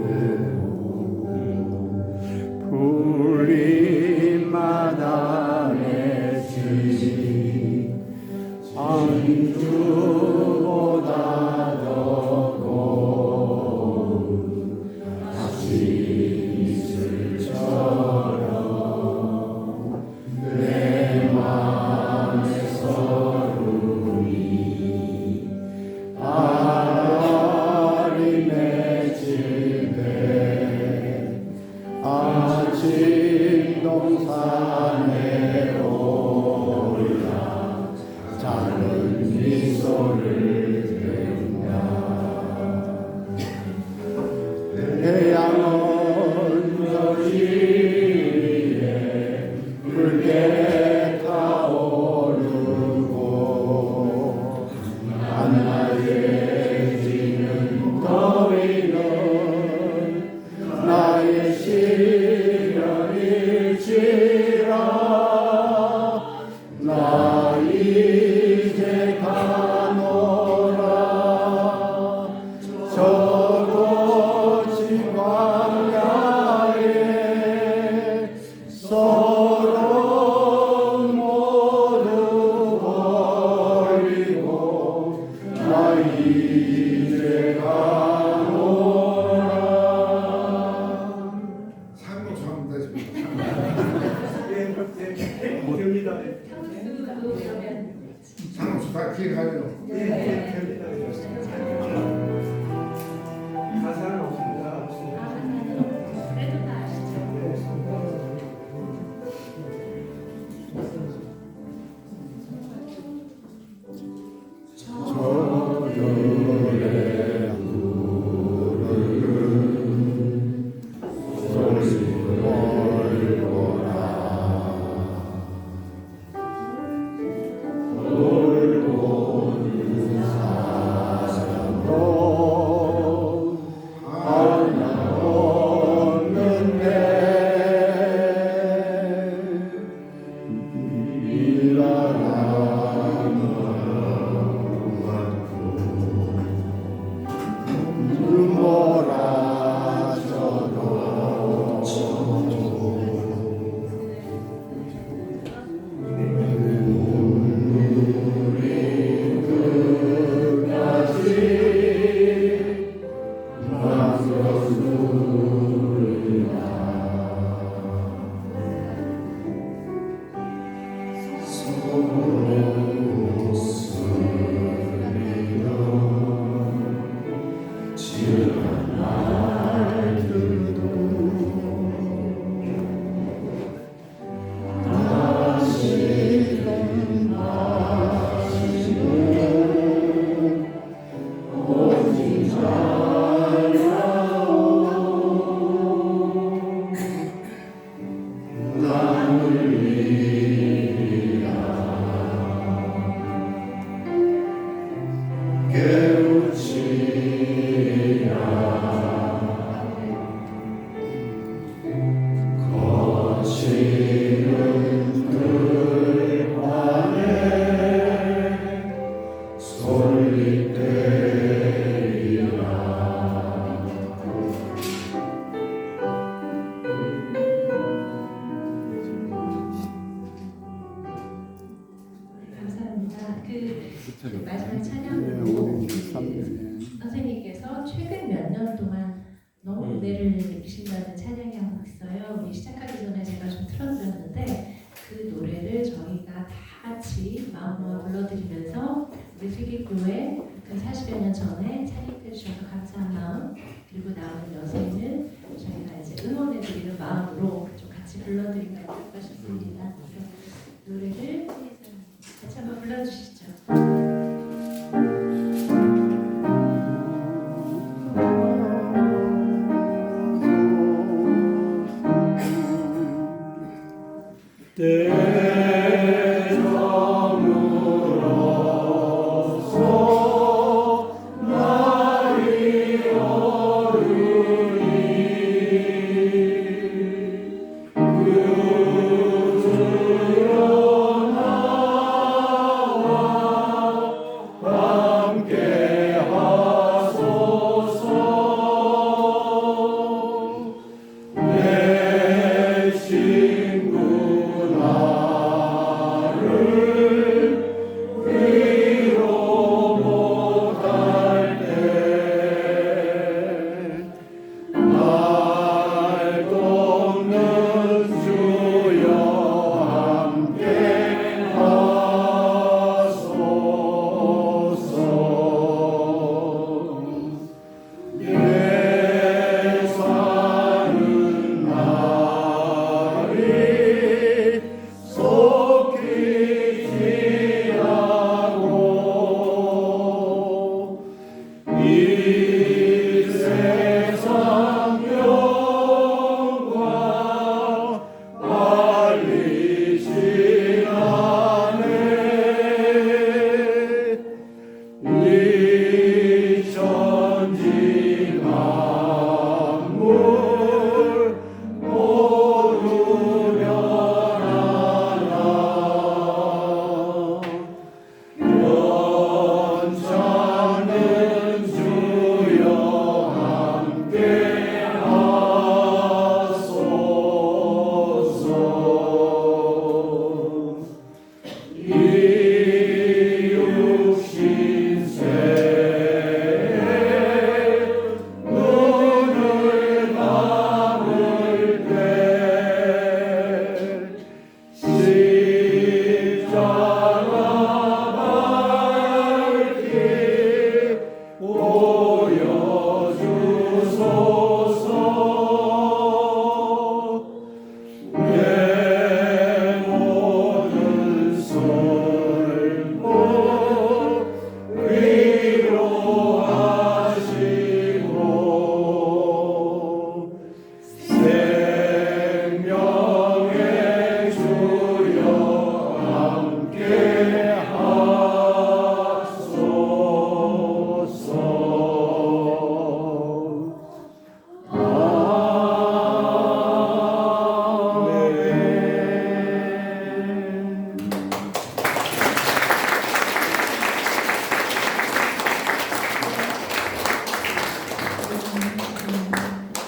풀잎마다 맺지 안주보다 더 고운 아침이슬처럼 내 맘에 서름이 아라리네 집에 아침 동산에 올라 작은 미소를 댄다. 태양은 저지 위에 붉게 타오르고 한낮에 지는 더위는 나의 시련일지라. 나 이제 가노라 저 거친 광야에 서로 모두 버리고 나 이제 가노라. 상고 좋아합니다 지금. 됩니다. 상수도 그러면 상고 좋다 기억하죠. 가사는 없습니다. 그래도 다 아시죠? 저들의 부르는 소리 멀거라 돌보는 사람도 하나 없는데 일어나는 감사합니다. 그 마지막 찬양으로 우리 3년에 선생님께서 최근 몇 년 동안 너무 은혜를 느끼신다는 찬양이 한 곡 있어요. 우리 시작하기 전에 제가 좀 틀어드렸는데 그 노래를 저희가 다 같이 마음 모아 불러드리면서 우리 세계교회 그 40여 년 전에 찬양해 주셔서 감사한 마음 그리고 남은 여생을 저희가 이제 응원해드리는 마음으로 좀 같이 불러드릴까 싶습니다. 노래를 같이 한번 불러주시죠.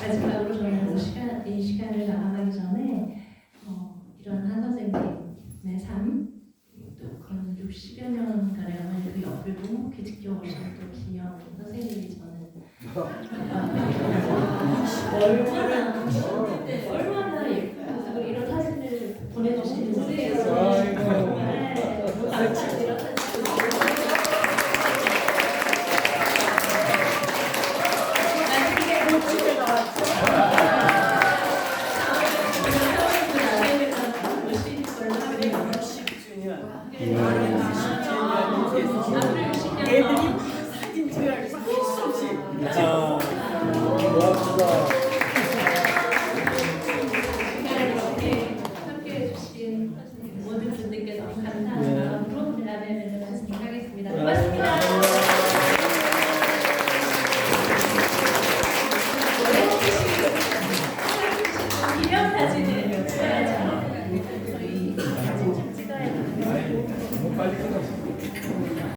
마지막으로 저는 이 시간을 나가기 전에 이런 한 선생님의 삶, 또 그런 60여 년가량을 그 옆을 묵묵히 지켜오신 또 김영 선생님이 저는 얼마나 예쁘고 이런 사진을 보내주시는지 정말 감사드려요. 애들